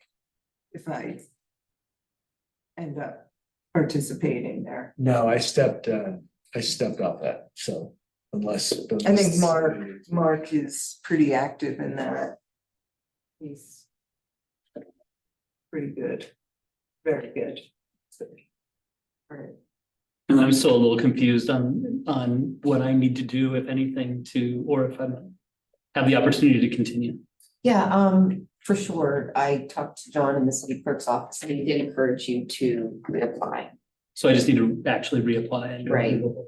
end up participating there. No, I stepped off that, so unless. I think Mark is pretty active in that. He's pretty good, very good. All right. And I'm still a little confused on what I need to do, if anything, or if I have the opportunity to continue. Yeah, for sure, I talked to John in the city clerk's office and he did encourage you to reapply. So I just need to actually reapply and. go Right. through the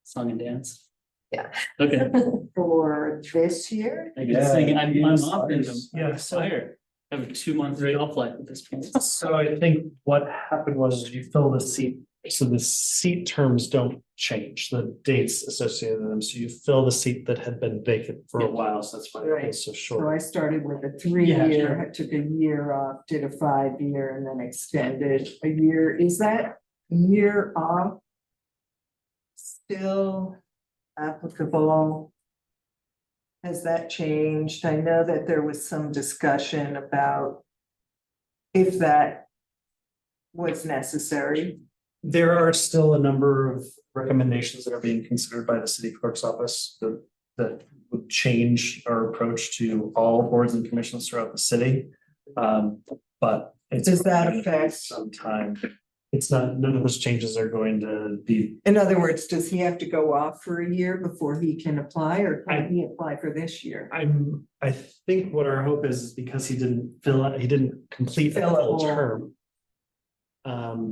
Song and dance. Yeah. Okay, For this year? I guess I'm yes, off and Yeah, I'm tired. I have a 2-month off life at this point. So I think what happened was you fill the seat, so the seat terms don't change, the dates associated with them, so you fill the seat that had been vacant for a while, so that's why Right. it's so So short. I started with a Yeah, 3-year, sure. I took a year off, did a 5-year and then extended a year. Is that year off still applicable? Has that changed? I know that there was some discussion about if that was necessary. There are still a number of recommendations that are being considered by the city clerk's office that would change our approach to all boards and commissions throughout the city. But it's Does that going to take affect- some time. It's not, none of those changes are going to be, In other words, does he have to go off for a year before he can apply, or can he apply for this year? I think what our hope is because he didn't he didn't complete the Fill it full all. term.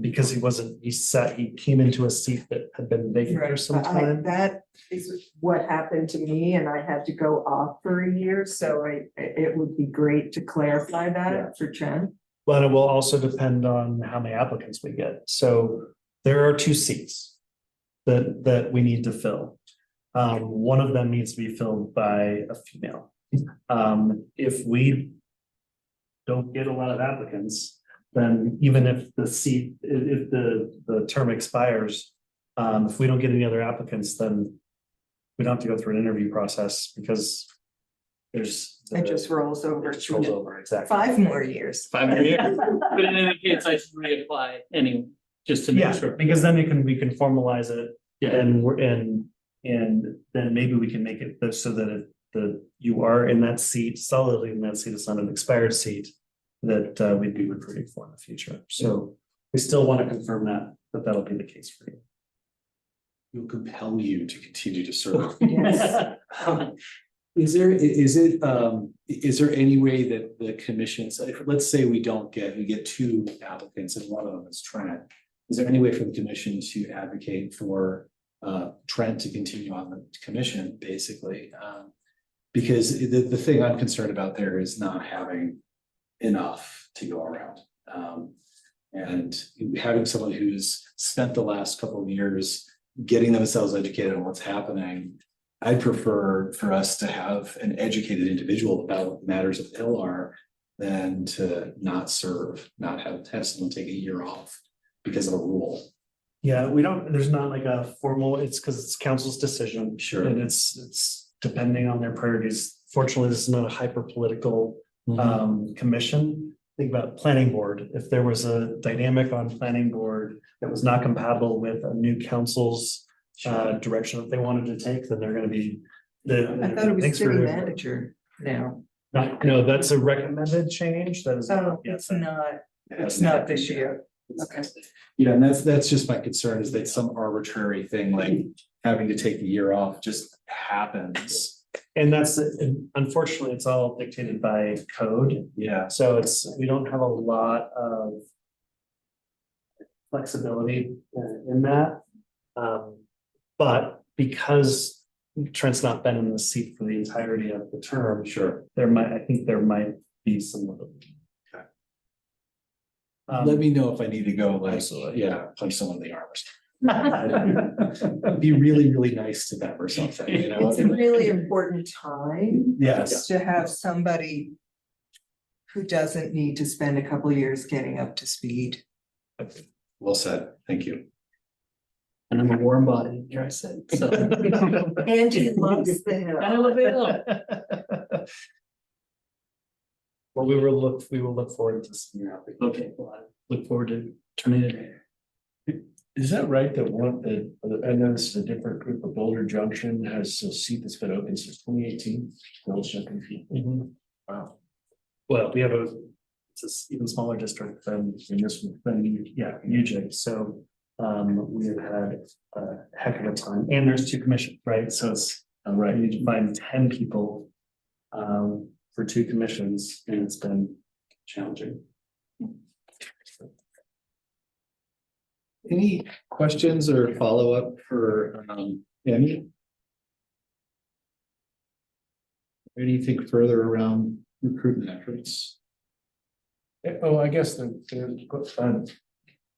Because he came into a seat that had been vacant for some time. That is what happened to me, and I had to go off for a year, so it would be great to clarify Yeah. that for Chen. But it will also depend on how many applicants we get. So there are 2 seats that we need to fill. One of them needs to be filled by a female. If we don't get a lot of applicants, then even if the seat, if the term expires, if we don't get any other applicants, then we don't have to go through an interview process because there's. It just rolls over. It just rolls over, exactly. 5 more years. 5 more years. But in any case, I should reapply anyway, just to make Yeah, sure. because then we can formalize it Yeah. and then maybe we can make it so that you are in that seat, solidly in that seat, it's not an expired seat that we'd be recruiting for in the future. So we still want to confirm that'll be the case for you. We'll compel you to continue to serve. Yes. Is there any way that the commission, so let's say we get 2 applicants and one of them is Trent. Is there any way for the commission to advocate for Trent to continue on the commission, basically? Because the thing I'm concerned about there is not having enough to go around. And having someone who's spent the last couple of years getting themselves educated on what's happening. I'd prefer for us to have an educated individual about what matters of the Hill are than to not serve, not have someone take a year off because of a rule. Yeah, there's not like a formal, it's because it's council's decision. Sure. And it's depending on their priorities. Fortunately, this is not a hyper political commission. Think about planning board. If there was a dynamic on planning board that was not compatible with a new council's direction that they wanted to take, then they're gonna be. I thought it was Thanks city for- manager now. No, that's a recommended change. That is. So yes, it's not this year. Okay. Yeah, and that's just my concern is that some arbitrary thing like having to take the year off just happens. And that's, unfortunately, it's all dictated by code. Yeah. So we don't have a lot of flexibility in that. But because Trent's not been in the seat for the entirety of the term, Sure. I think there might be some. Okay. Um, Let me know if I need to go like, Absolutely. punch someone in the arm. Be really, really nice to them or something, you know? It's a really important time Yes. to have somebody who doesn't need to spend a couple of years getting up to speed. Well said. Thank you. And I'm a warm body, here I said, so. Angie loves the hill. I love it. Well, we will look forward to seeing your application. Okay, well, I look forward to turning it in. Is that right that I noticed a different group of Boulder Junction has a seat that's been open since 2018? Wow. Well, we have it's an even smaller district than UJ, so we have had a heck of a time, and there's 2 commissions, right? So it's right, you need to find 10 people. for two commissions, and it's been challenging. Any questions or follow-up for Amy? Anything further around recruitment efforts? Oh, I guess I'm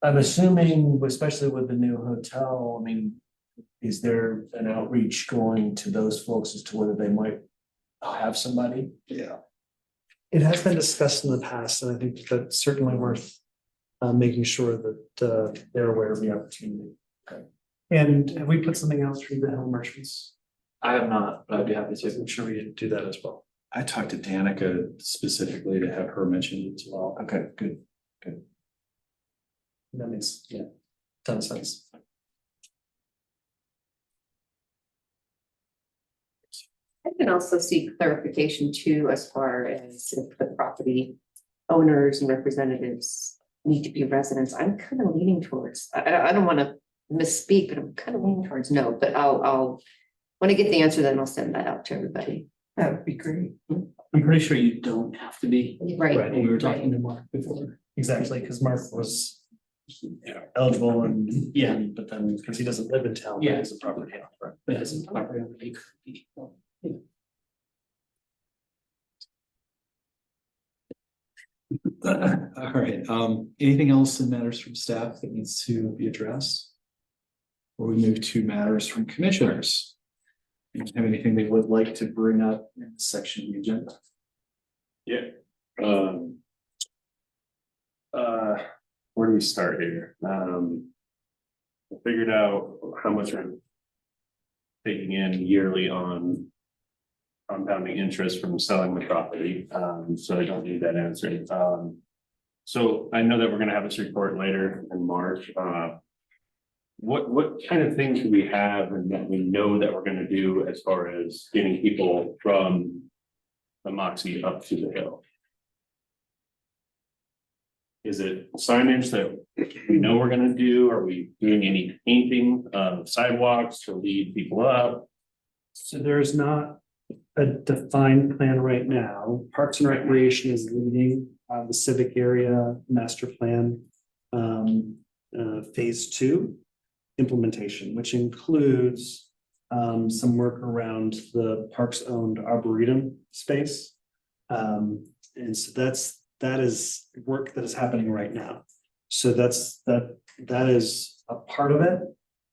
assuming, especially with the new hotel, I mean, is there an outreach going to those folks as to whether they might have somebody? Yeah. It has been discussed in the past, and I think that's certainly worth making sure that they're aware of the opportunity. Okay. And have we put something out through the Hill Merchants? I have not, but I'd be happy to. I'm sure we do that as well. I talked to Danica specifically to have her mention it as well. Okay, good. That makes, yeah, ton of sense. I can also seek clarification too, as far as if the property owners and representatives need to be residents. I'm kind of leaning towards, I don't want to misspeak, but I'm kind of leaning towards no, but I'll, when I get the answer, then I'll send that out to everybody. That would be great. I'm pretty sure you don't have to be. Right. When we were talking to Mark before. Exactly, because Mark was eligible and, yeah, but then, because he doesn't live in town, but Yeah. he's a property owner. But as a property owner, you could be. All right, anything else in matters from staff that needs to be addressed? Or we move to matters from commissioners? Anyone have anything they would like to bring up in this section of the agenda? Yeah. Where do we start here? I figured out how much I'm taking in yearly on compounding interest from selling the property, so I don't need that answer. So I know that we're gonna have this report later in March. What kind of things do we have and that we know that we're gonna do as far as getting people from the Moxie up to the hill? Is it signage that we know we're gonna do? Are we doing any painting of sidewalks to lead people up? So there's not a defined plan right now. Parks and Recreation is leading the civic area master plan phase 2 implementation, which includes some work around the parks owned arboretum space. And so that is work that is happening right now. So that is a part of it.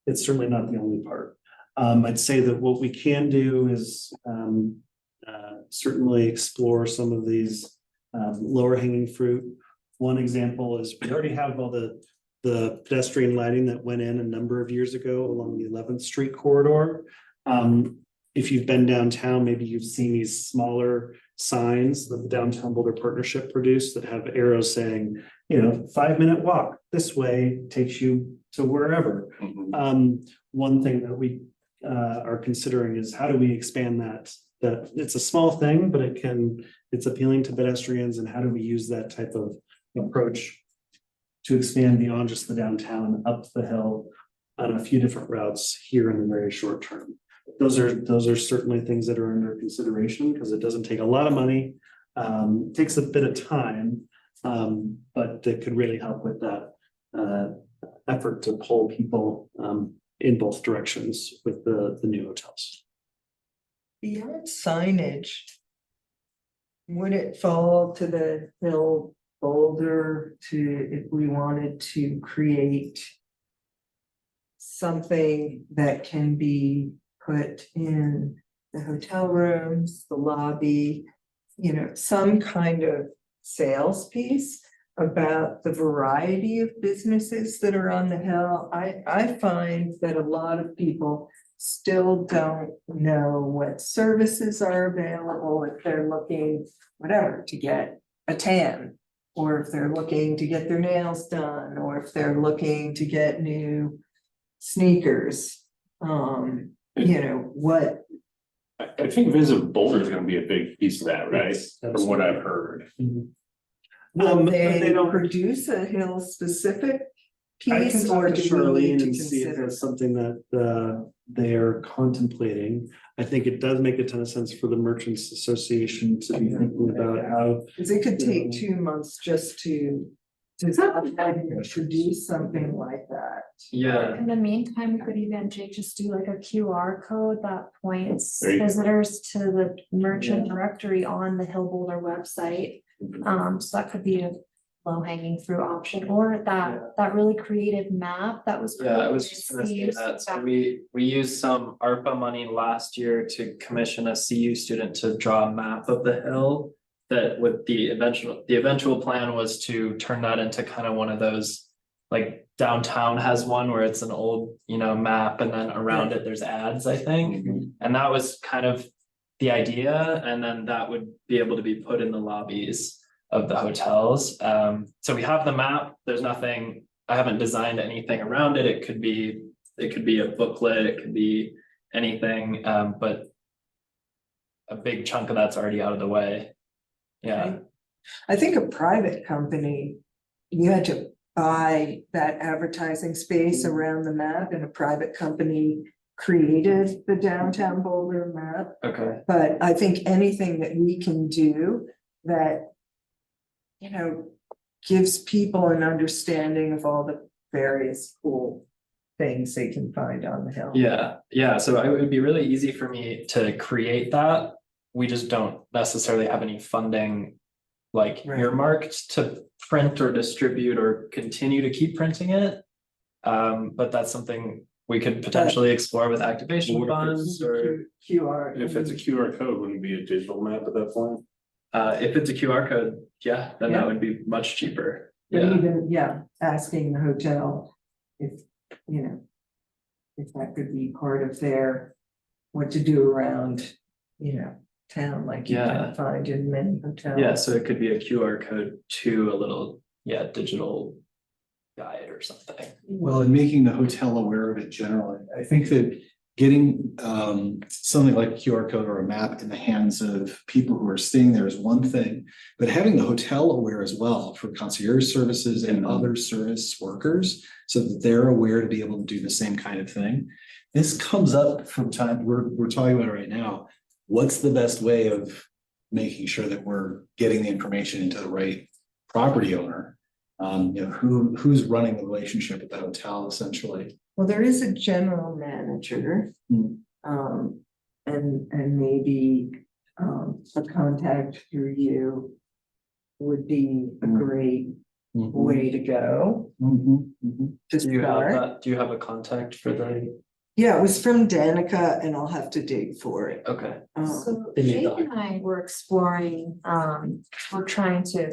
It's certainly not the only part. I'd say that what we can do is certainly explore some of these lower hanging fruit. One example is we already have all the pedestrian lighting that went in a number of years ago along the 11th Street corridor. If you've been downtown, maybe you've seen these smaller signs that the Downtown Boulder Partnership produced that have arrows saying, 5-minute walk this way takes you to wherever. One thing that we are considering is how do we expand that it's a small thing, but it's appealing to pedestrians, and how do we use that type of approach to expand beyond just the downtown up the hill on a few different routes here in the very short term. Those are certainly things that are under consideration because it doesn't take a lot of money. It takes a bit of time, but it could really help with that effort to pull people in both directions with the new hotels. Beyond signage, would it fall to the Hill Boulder if we wanted to create something that can be put in the hotel rooms, the lobby, some kind of sales piece about the variety of businesses that are on the hill? I find that a lot of people still don't know what services are available if they're looking, whatever, to get a tan, or if they're looking to get their nails done, or if they're looking to get new sneakers. What I think Visit Boulder is gonna be a big piece of that, right? From what I've heard. will but they they don't- produce a hill specific I piece, can or talk to do we need Charlene to and see if consider? that's something that they're contemplating. I think it does make a ton of sense for the Merchants Association to be thinking about how. Because it could take 2 months just to produce something like that. Yeah, In the meantime, we could even, Jake, just do like a QR code that points There you go. visitors to the merchant directory on the Hill Boulder website. So that could be a low hanging fruit option, or that really creative map that was. yeah, I was created just gonna say CU that, so back- we used some ARPA money last year to commission a CU student to draw a map of the hill. That with the eventual plan was to turn that into kind of one of those, like downtown has one where it's an old, map, and then around it there's ads, I think. And that was kind of the idea, and then that would be able to be put in the lobbies of the hotels. So we have the map, there's nothing, I haven't designed anything around it, it could be a booklet, it could be anything, but a big chunk of that's already out of the way. Yeah, I think a private company, you had to buy that advertising space around the map, and a private company created the downtown Boulder map. okay, But I think anything that we can do that, gives people an understanding of all the various cool things they can find on the hill. yeah, so it would be really easy for me to create that. We just don't necessarily have any funding like Right. earmarked to print or distribute or continue to keep printing it. But that's something we could potentially explore with activation What if it's- funds, or QR. If it's a QR code, wouldn't it be a digital map at that point? if it's a QR code, yeah, then Yeah. that would be much cheaper. But Yeah, even, asking the hotel if, if that could be part of their, what to do around, town, like you Yeah. can find in many hotels. yeah, so it could be a QR code to a little, digital guide or something. Well, and making the hotel aware of it generally, I think that getting something like a QR code or a map in the hands of people who are staying there is one thing. But having the hotel aware as well for concierge services and other service workers, so that they're aware to be able to do the same kind of thing. This comes up from time, we're talking about it right now. What's the best way of making sure that we're getting the information into the right property owner? Who's running the relationship with the hotel essentially? Well, there is a general manager. Hmm. And maybe, a contact through you would be a great way to go to Do you have start. that, do you have a contact for the, Yeah, it was from Danica, and I'll have to dig for it. okay, So They need Jake that. and I were exploring, we're trying to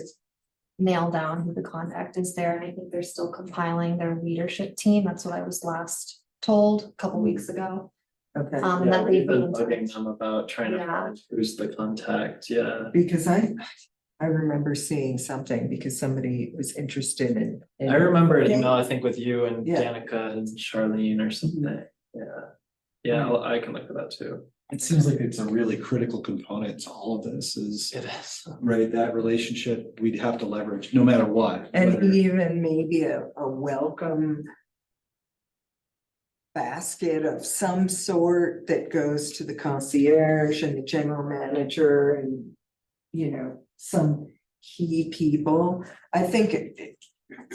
nail down who the contact is there, and I think they're still compiling their leadership team. That's what I was last told a couple weeks ago. Okay, And yeah, that we've they've been been. bugging them about trying to Yeah. find who's the contact, yeah. because I remember seeing something because somebody was interested in. I remember an email, I think, with you and Yeah. Danica and Charlene or something, yeah. Yeah, I can look for that too. It seems like it's a really critical component to all of this is, It is. right, that relationship we'd have to leverage no matter what. And whether- even maybe a welcome basket of some sort that goes to the concierge and the general manager and, some key people. I think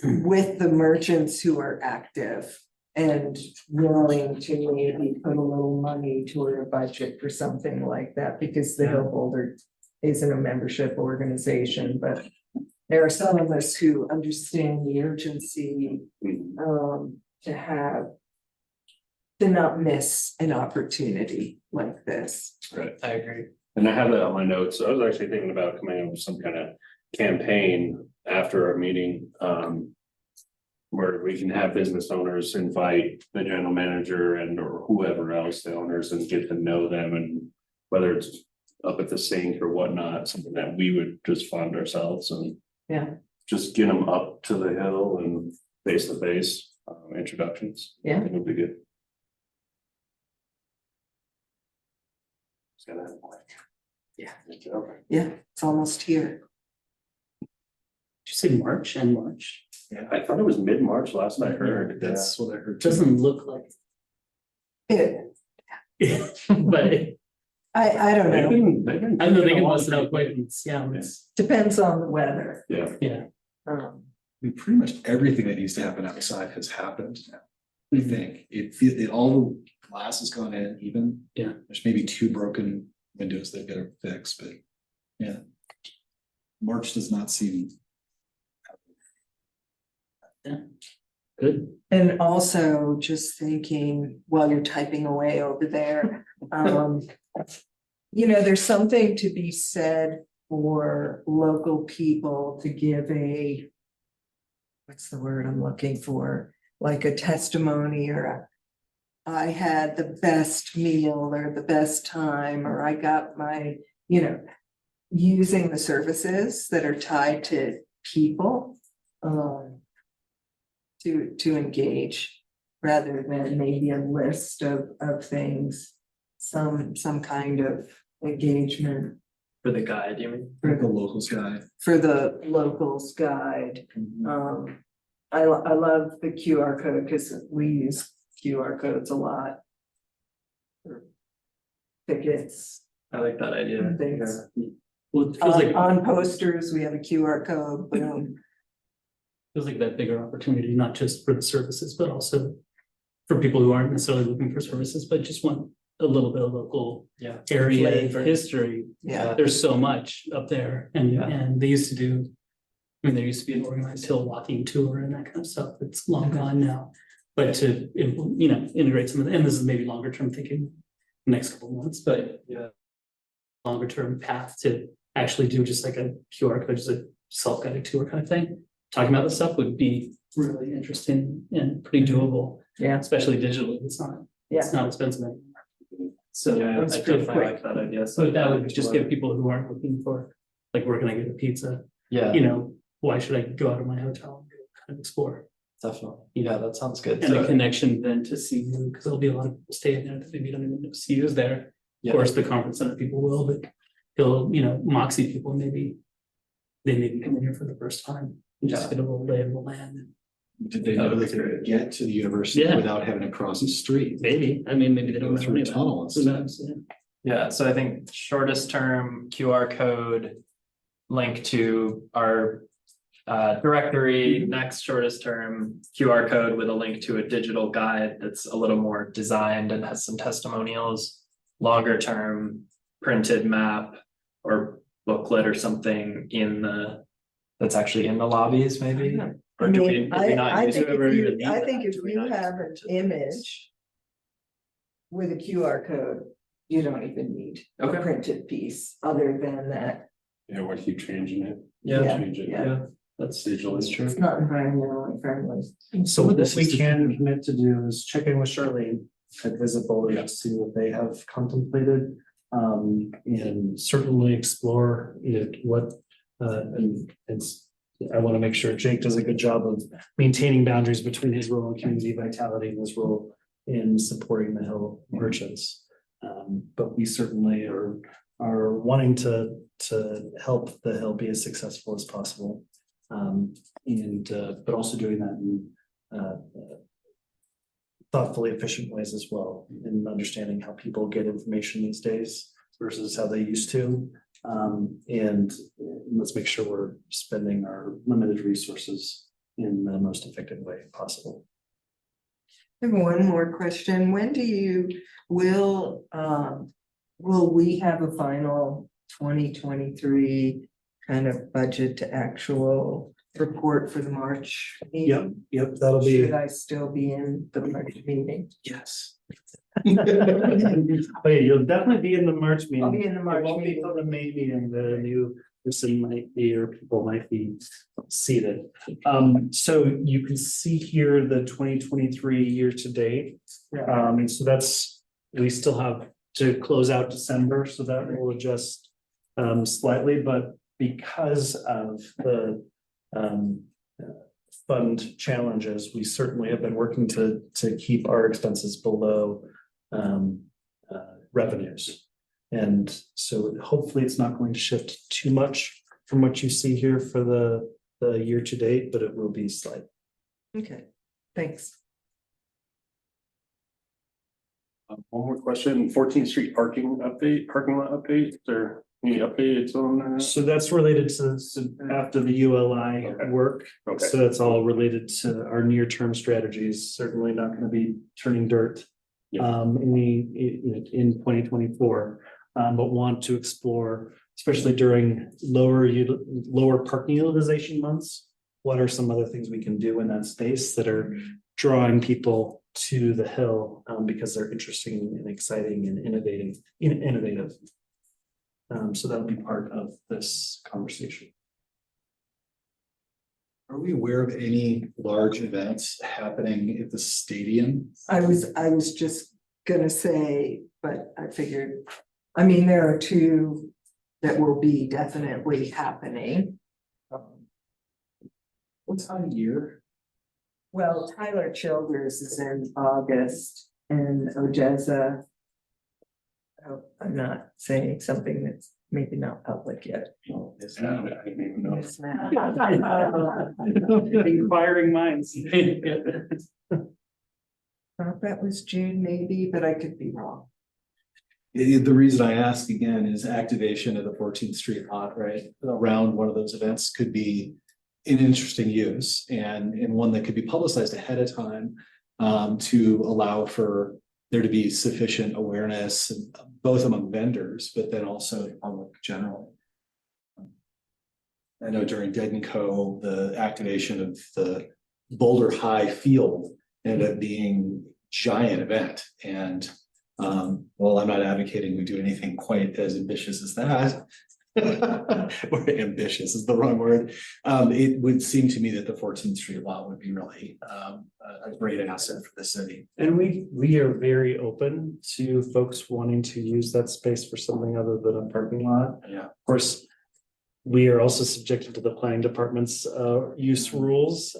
with the merchants who are active and willing to maybe put a little money toward a budget for something like that, because the Hill Boulder isn't a membership organization, but there are some of us who understand the urgency to not miss an opportunity like this. Right. I agree. And I have that on my notes. I was actually thinking about coming up with some kind of campaign after our meeting. Where we can have business owners invite the general manager and or whoever else, the owners, and get to know them, and whether it's up at the sink or whatnot, something that we would just fund ourselves and. Yeah. Just get them up to the hill and face to face introductions. Yeah. I think it'd be good. Just gotta- Yeah. Okay. Yeah, it's almost here. Did you say March and March? I thought it was mid-March last I heard. That's what I heard. It too. doesn't look like It, it, but I don't They've know, been, they've been. I know they taking can a bust it long out quick, and yeah, it's, depends on the weather. Yeah. yeah. I mean, pretty much everything that needs to happen outside has happened now. I think all the glass has gone in even. Yeah. There's maybe 2 broken windows they've got to fix, but yeah. March does not seem. Good. And also just thinking while you're typing away over there, you know, there's something to be said for local people to give a, what's the word I'm looking for? Like a testimony or I had the best meal or the best time, or I got my, you know, using the services that are tied to people. To engage rather than maybe a list of things, some kind of engagement For the guide, you mean? For the locals guy. for the locals guide. I love the QR code because we use QR codes a lot. For tickets I like that idea. and things. Well, it feels like, On posters, we have a QR code, boom. feels like that bigger opportunity, not just for the services, but also for people who aren't necessarily looking for services, but just want a little bit of local Yeah. area Flavor. history. Yeah, There's so much up there and, Yeah. and they used to do, I mean, there used to be an organized hill walking tour and that kind of stuff. It's long gone now. But to, you know, integrate some of the, and this is maybe longer term thinking, next couple of months, but Yeah. longer term path to actually do just like a QR code, just a self-guided tour kind of thing. Talking about this stuff would be really interesting and pretty doable, yeah, especially digitally. It's yeah. not expensive anymore. So Yeah, I That's pretty definitely quick. like that idea. so that would just give people who aren't looking for, like, where can I get a pizza? Yeah, You know, why should I go out of my hotel and go kind of explore? definitely. Yeah, that sounds good. And a So, connection then to CU, because there'll be a lot of people staying there that maybe don't even know CU is there. Of yeah, course, the conference center people will, but he'll, you know, Moxie people, maybe they may be coming here for the first time and just Yeah. get a little lay of the land. Did they know that they could get to the university Yeah. without having to cross the street? Maybe, I mean, maybe they Go don't know through any a of that. tunnel and Who stuff. knows? Yeah. yeah, so I think shortest term QR code link to our directory, next shortest term QR code with a link to a digital guide that's a little more designed and has some testimonials. Longer term printed map or booklet or something that's actually in the lobbies maybe. I Or do we, mean, do we not I use think it? if you, need I that? think if Do we you not use have an it? image. With a QR code, you don't even need a Okay. printed piece other than that. Yeah, what if you changing it? Yeah, Change it. yeah. that's Digitally. that's true. It's not environmentally friendly. So what This we is the- can commit to do is check in with Charlene at Visible to see what they have contemplated. And certainly explore what, and it's, I want to make sure Jake does a good job of maintaining boundaries between his role in community vitality and his role in supporting the Hill merchants. But we certainly are wanting to help the Hill be as successful as possible. But also doing that in thoughtfully efficient ways as well, in understanding how people get information these days versus how they used to. And let's make sure we're spending our limited resources in the most effective way possible. I have one more question. When do you, will we have a final 2023 kind of budget to actual report for the March meeting? Yep, that'll be, Should I still be in the March meeting? yes. But yeah, you'll definitely be in the March meeting. I'll be in the March It won't be meeting. till the May meeting, the new person might be, or people might be seated. So you can see here the 2023 year to date. So that's, we still have to close out December, so that will adjust slightly, but because of the fund challenges, we certainly have been working to keep our expenses below revenues. And so hopefully it's not going to shift too much from what you see here for the the year to date, but it will be slight. Okay, thanks. One more question, 14th Street parking lot update, is there any updates on that? So that's related to after the ULI Okay. work. Okay. So it's all related to our near-term strategies, certainly not gonna be turning dirt. Yeah. In 2024, but want to explore, especially during lower parking utilization months. What are some other things we can do in that space that are drawing people to the hill, because they're interesting and exciting and innovative. So that'll be part of this conversation. Are we aware of any large events happening at the stadium? I was just gonna say, but I figured, I mean, there are two that will be definitely happening. What time of year? Well, Tyler Childers is in August and Odessa. Oh, I'm not saying something that's maybe not public yet. Is Yeah, I didn't even know. It's not. Inquiring minds. Thought that was June maybe, but I could be wrong. The reason I ask again is activation of the 14th Street lot, right, around one of those events could be an interesting use and one that could be publicized ahead of time to allow for there to be sufficient awareness, both among vendors, but then also the public generally. I know during Dead and Co, the activation of the Boulder High field ended up being a giant event. And while I'm not advocating we do anything quite as ambitious as that, or ambitious is the wrong word. It would seem to me that the 14th Street lot would be really a great asset for the city. And we are very open to folks wanting to use that space for something other than a parking lot. Yeah. Of course, we are also subjected to the planning department's use rules.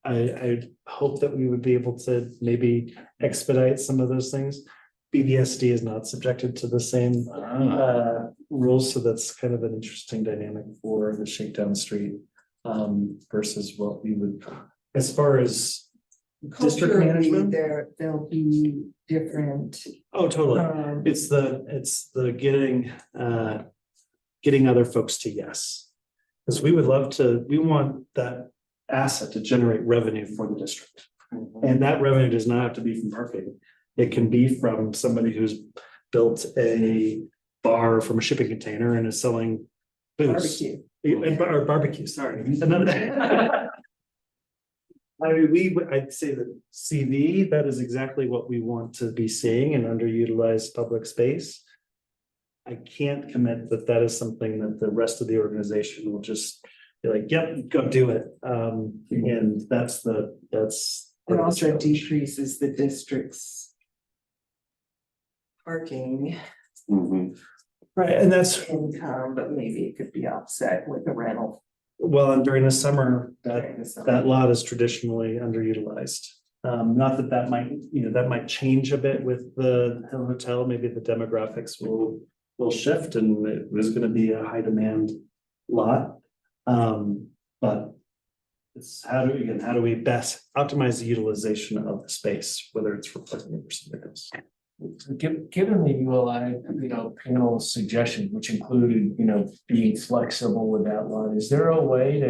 I hope that we would be able to maybe expedite some of those things. BBSD is not subjected to the same rules, so that's kind of an interesting dynamic for the Shakedown Street versus what we would, as far as district Culturally, management. There'll be different. Oh, totally. um, It's the getting other folks to yes. Because we want that asset to generate revenue for the district. And that revenue does not have to be from parking. It can be from somebody who's built a bar from a shipping container and is selling booze. Barbecue. Or barbecue, sorry. Another. I mean, I'd say that CV, that is exactly what we want to be seeing in underutilized public space. I can't commit that that is something that the rest of the organization will just be like, yep, go do it. And that's. It also decreases the district's parking Right, and that's, income, but maybe it could be offset with a rental. well, and during the summer, during the summer. that lot is traditionally underutilized. Not that that might change a bit with the Hill Hotel, maybe the demographics will shift and it was gonna be a high demand lot. But it's how do we best optimize the utilization of the space, whether it's for parking or something else. Given the ULI, panel suggestion, which included, being flexible with that lot, is there a way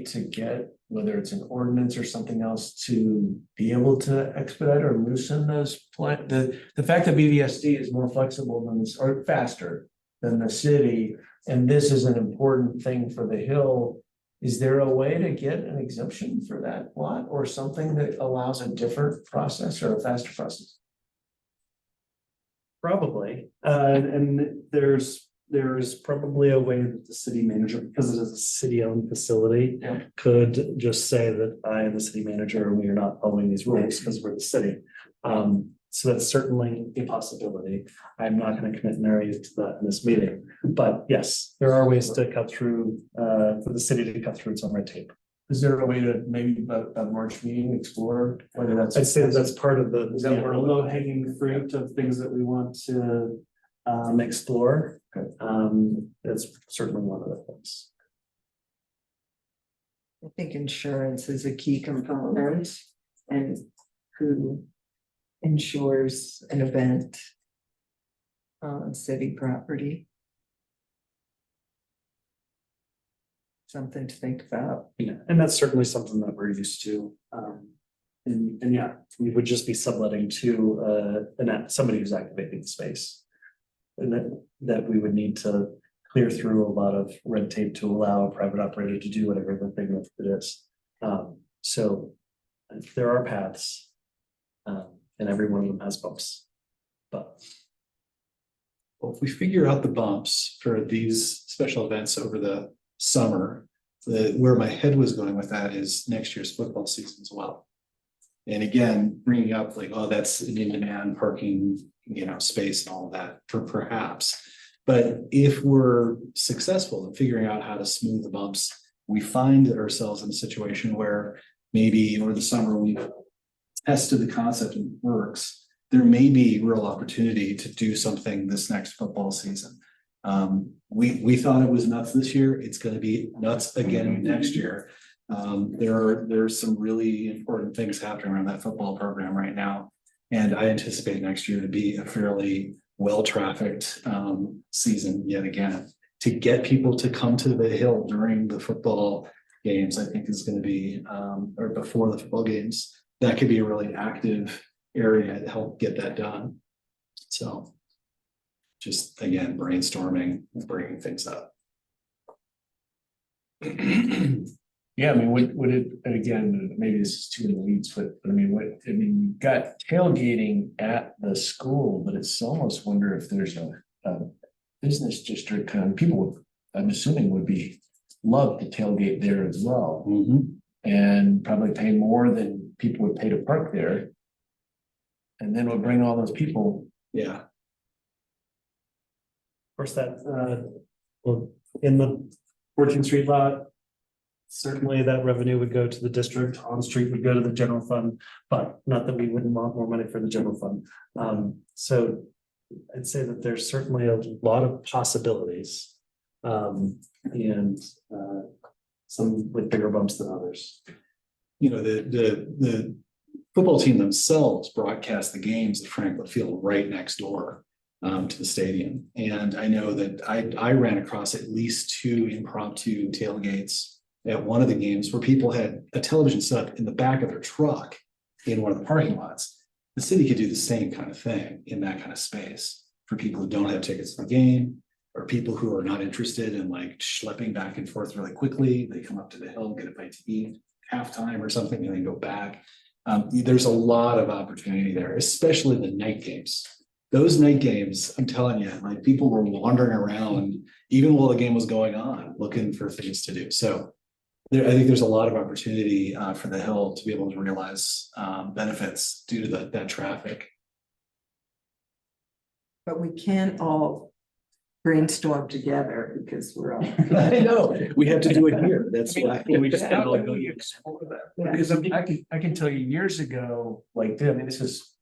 to get, whether it's an ordinance or something else, to be able to expedite or loosen those the fact that BVSD is more flexible than this, or faster than the city, and this is an important thing for the Hill. Is there a way to get an exemption for that lot or something that allows a different process or a faster process? Probably, and there's probably a way that the city manager, because it is a city-owned facility, Yeah. could just say that I am the city manager, we are not following these rules because we're the city. So that's certainly a possibility. I'm not going to commit Mary to that in this meeting, but yes, there are ways to cut through, for the city to cut through its own red tape. Is there a way to maybe a March meeting explore whether that's? I'd say that's part of the Is that part of it? low hanging fruit of things that we want to explore. Okay. It's certainly one of the things. think insurance is a key component and who insures an event on city property. Something to think about. Yeah, and that's certainly something that we're used to. And yeah, we would just be subletting to somebody who's activating the space. And that we would need to clear through a lot of red tape to allow a private operator to do whatever the thing that it is. So there are paths. And every one of them has bumps. But Well, if we figure out the bumps for these special events over the summer, where my head was going with that is next year's football season as well. And again, bringing up like, oh, that's an in-demand parking, space and all of that for perhaps. But if we're successful in figuring out how to smooth the bumps, we find ourselves in a situation where maybe over the summer we tested the concept and it works. There may be real opportunity to do something this next football season. We thought it was nuts this year. It's going to be nuts again next year. There's some really important things happening around that football program right now. And I anticipate next year to be a fairly well-trafficked season yet again. To get people to come to the Hill during the football games, I think is going to be, or before the football games, that could be a really active area to help get that done. So just again, brainstorming, bringing things up. Yeah, I mean, would it, and again, maybe this is too in the weeds, but you've got tailgating at the school, but it's almost wonder if there's a business district kind of people would, I'm assuming would be love to tailgate there as well. And probably pay more than people would pay to park there. And then we'll bring all those people. Yeah. of course, that well, in the 14th Street lot, certainly that revenue would go to the district, on street would go to the general fund, but not that we wouldn't want more money for the general fund. So I'd say that there's certainly a lot of possibilities. And some with bigger bumps than others. The football team themselves broadcast the games at Franklin Field right next door to the stadium. And I know that I ran across at least 2 impromptu tailgates at one of the games where people had a television set up in the back of their truck in one of the parking lots. The city could do the same kind of thing in that kind of space for people who don't have tickets to the game, or people who are not interested in like schlepping back and forth really quickly. They come up to the Hill, get a bite to eat, halftime or something, and then go back. There's a lot of opportunity there, especially the night games. Those night games, I'm telling you, like people were wandering around even while the game was going on, looking for things to do. So I think there's a lot of opportunity for the Hill to be able to realize benefits due to that traffic. But we can't all brainstorm together because we're all. I know, we have to do it here. That's why. We just gotta like go explore that. Because I can tell you years ago, like, this is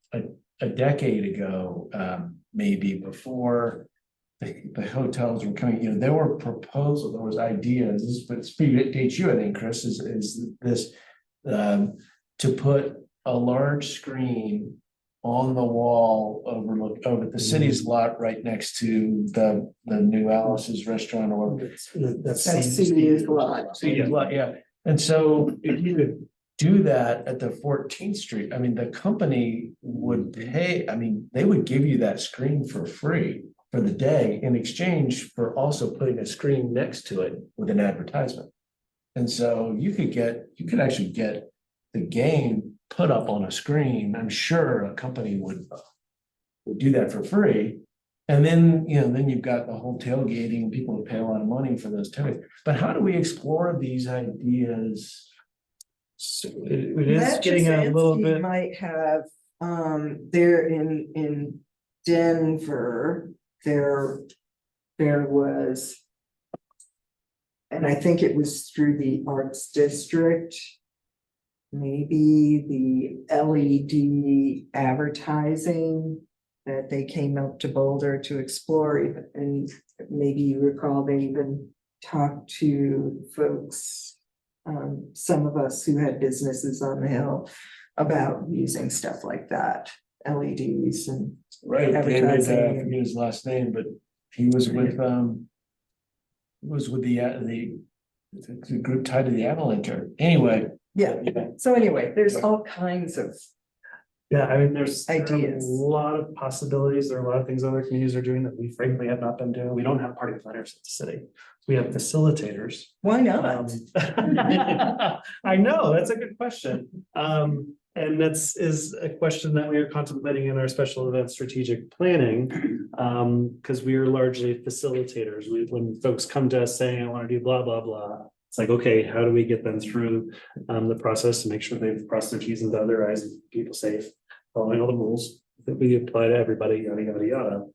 a decade ago, maybe before the hotels were coming, there were proposals, there was ideas, but it predates you, I think, Chris, is this to put a large screen on the wall over the city's lot right next to the new Alice's restaurant or That's CU's lot. CU's lot, yeah. And so if you could do that at the 14th Street, I mean, the company would pay, I mean, they would give you that screen for free for the day in exchange for also putting a screen next to it with an advertisement. And so you could actually get the game put up on a screen. I'm sure a company would do that for free. And then, then you've got the whole tailgating, people would pay a lot of money for those tailgates. But how do we explore these ideas? So it is getting a little bit. Might have, there in Denver, there was, and I think it was through the Arts District, maybe the LED advertising that they came up to Boulder to explore, and maybe you recall they even talked to folks some of us who had businesses on the hill about using stuff like that, LEDs and. Right, David, I Advertising. forget his last name, but he was with, the group tied to the Avalanche, anyway. Yeah, so anyway, there's all kinds of, Yeah, I mean, there's a Ideas. lot of possibilities. There are a lot of things other communities are doing that we frankly have not been doing. We don't have party planners at the city. We have facilitators. why not? I know, that's a good question. And that's is a question that we are contemplating in our special event strategic planning. Because we are largely facilitators. When folks come to us saying, I want to do blah, blah, blah. It's like, okay, how do we get them through the process to make sure they've crossed their T's and dotted their I's, and keep people safe, following all the rules that we apply to everybody, yada, yada, yada.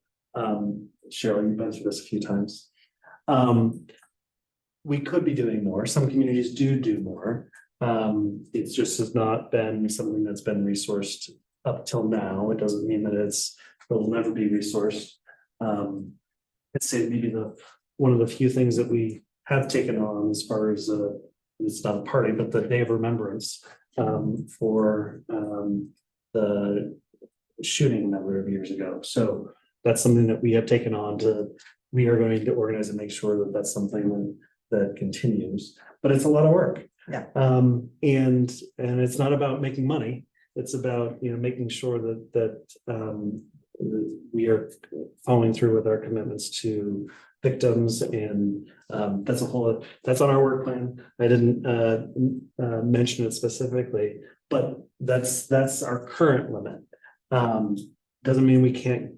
Cheryl, you've been through this a few times. We could be doing more. Some communities do more. It just has not been something that's been resourced up till now. It doesn't mean that it'll never be resourced. I'd say maybe one of the few things that we have taken on as far as it's not a party, but the Day of Remembrance for the shooting a number of years ago. So that's something that we have taken on we are going to organize and make sure that that's something that continues, but it's a lot of work. Yeah. And it's not about making money. It's about, making sure that we are following through with our commitments to victims, and that's on our work plan. I didn't mention it specifically, but that's our current limit. Doesn't mean we can't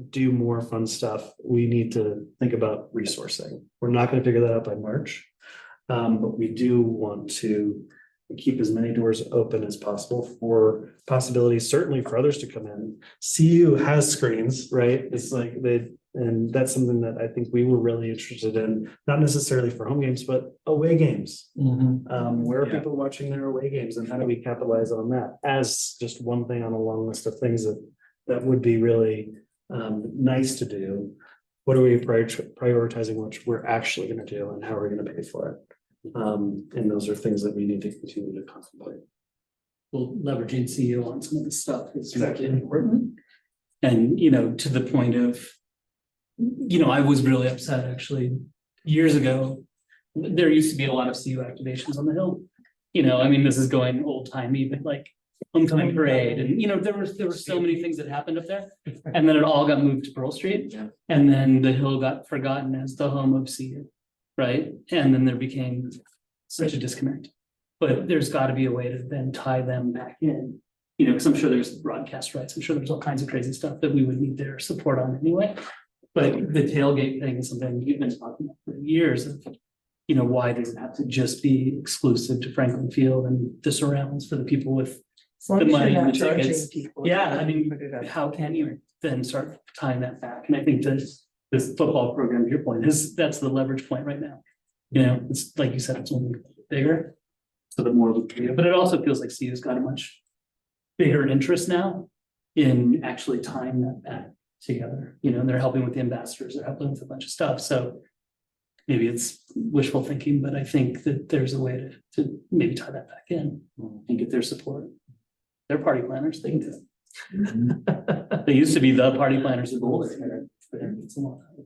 do more fun stuff. We need to think about resourcing. We're not going to figure that out by March. But we do want to keep as many doors open as possible for possibilities, certainly for others to come in. CU has screens, right? It's like and that's something that I think we were really interested in, not necessarily for home games, but away games. Where are people watching their away games, and how do we capitalize on that as just one thing on a long list of things that would be really nice to do? What are we prioritizing, which we're actually going to do, and how are we going to pay for it? And those are things that we need to continue to contemplate. Well, leveraging CEO on some of this stuff is Exactly. really important. And, to the point of, I was really upset actually years ago. There used to be a lot of CU activations on the Hill. This is going old timey, but like homecoming parade, and there were so many things that happened up there. And then it all got moved to Pearl Street. Yeah. And then the Hill got forgotten as the home of CU. Right? And then there became such a disconnect. But there's got to be a way to then tie them back in. Because I'm sure there's broadcast rights. I'm sure there's all kinds of crazy stuff that we would need their support on anyway. But the tailgate thing is something you've been talking about for years of, why does it have to just be exclusive to Franklin Field and the surrounds for the people with As long the as you're money and not the charging tickets? people. Yeah, put it up. how can you then start tying that back? And I think this football program, to your point, that's the leverage point right now. It's like you said, it's only bigger. So the more, but it also feels like CU's got a much bigger interest now in actually tying that back together. They're helping with the ambassadors, they're helping with a bunch of stuff. So maybe it's wishful thinking, but I think that there's a way to maybe tie that back in and get their support. They're party planners, they can do it. They used to be the party planners of Boulder. It's a long time.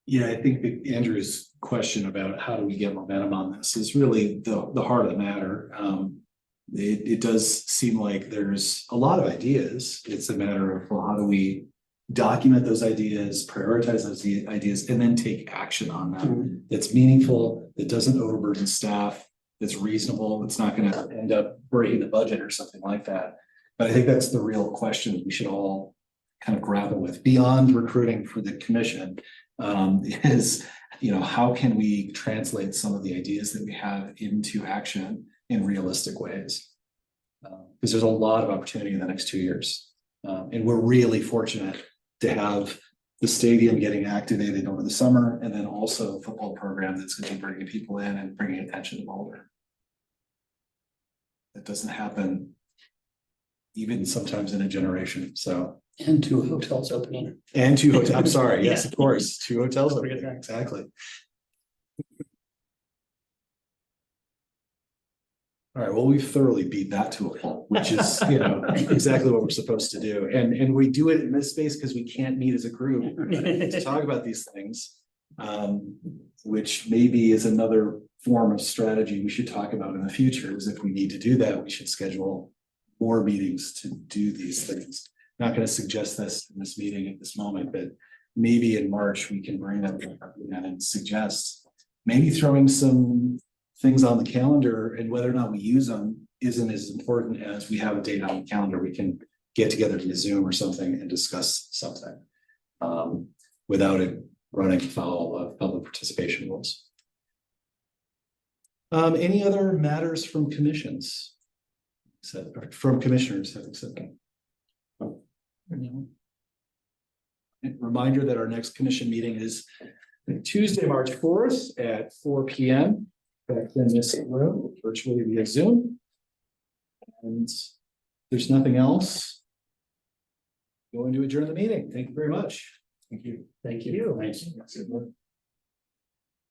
Yeah, I think that Andrew's question about how do we get momentum on this is really the heart of the matter. It does seem like there's a lot of ideas. It's a matter of, well, how do we document those ideas, prioritize those ideas, and then take action on them that's meaningful, that doesn't overburden staff, that's reasonable, it's not going to end up breaking the budget or something like that. But I think that's the real question we should all kind of grapple with beyond recruiting for the commission, is, how can we translate some of the ideas that we have into action in realistic ways? Because there's a lot of opportunity in the next 2 years. And we're really fortunate to have the stadium getting activated over the summer, and then also a football program that's going to be bringing people in and bringing attention to Boulder. That doesn't happen even sometimes in a generation, so. And 2 hotels opening. And 2 hotels, I'm sorry, yes, Yeah. of course, 2 hotels Don't forget opening, that. exactly. All right, well, we've thoroughly beat that to a pulp, which is, exactly what we're supposed to do. And we do it in this space because we can't meet as a group to talk about these things. Which maybe is another form of strategy we should talk about in the future, is if we need to do that, we should schedule more meetings to do these things. Not gonna suggest this in this meeting at this moment, but maybe in March, we can bring that back up again and suggest maybe throwing some things on the calendar, and whether or not we use them isn't as important as we have a date on the calendar. We can get together via Zoom or something and discuss something. Without it running foul of public participation rules. Any other matters from commissions? Or from commissioners having said that? Reminder that our next commission meeting is Tuesday, March 4th at 4 p.m. Back in this room, virtually via Zoom. And there's nothing else. Going to adjourn the meeting. Thank you very much. Thank you. Thank you. Thanks.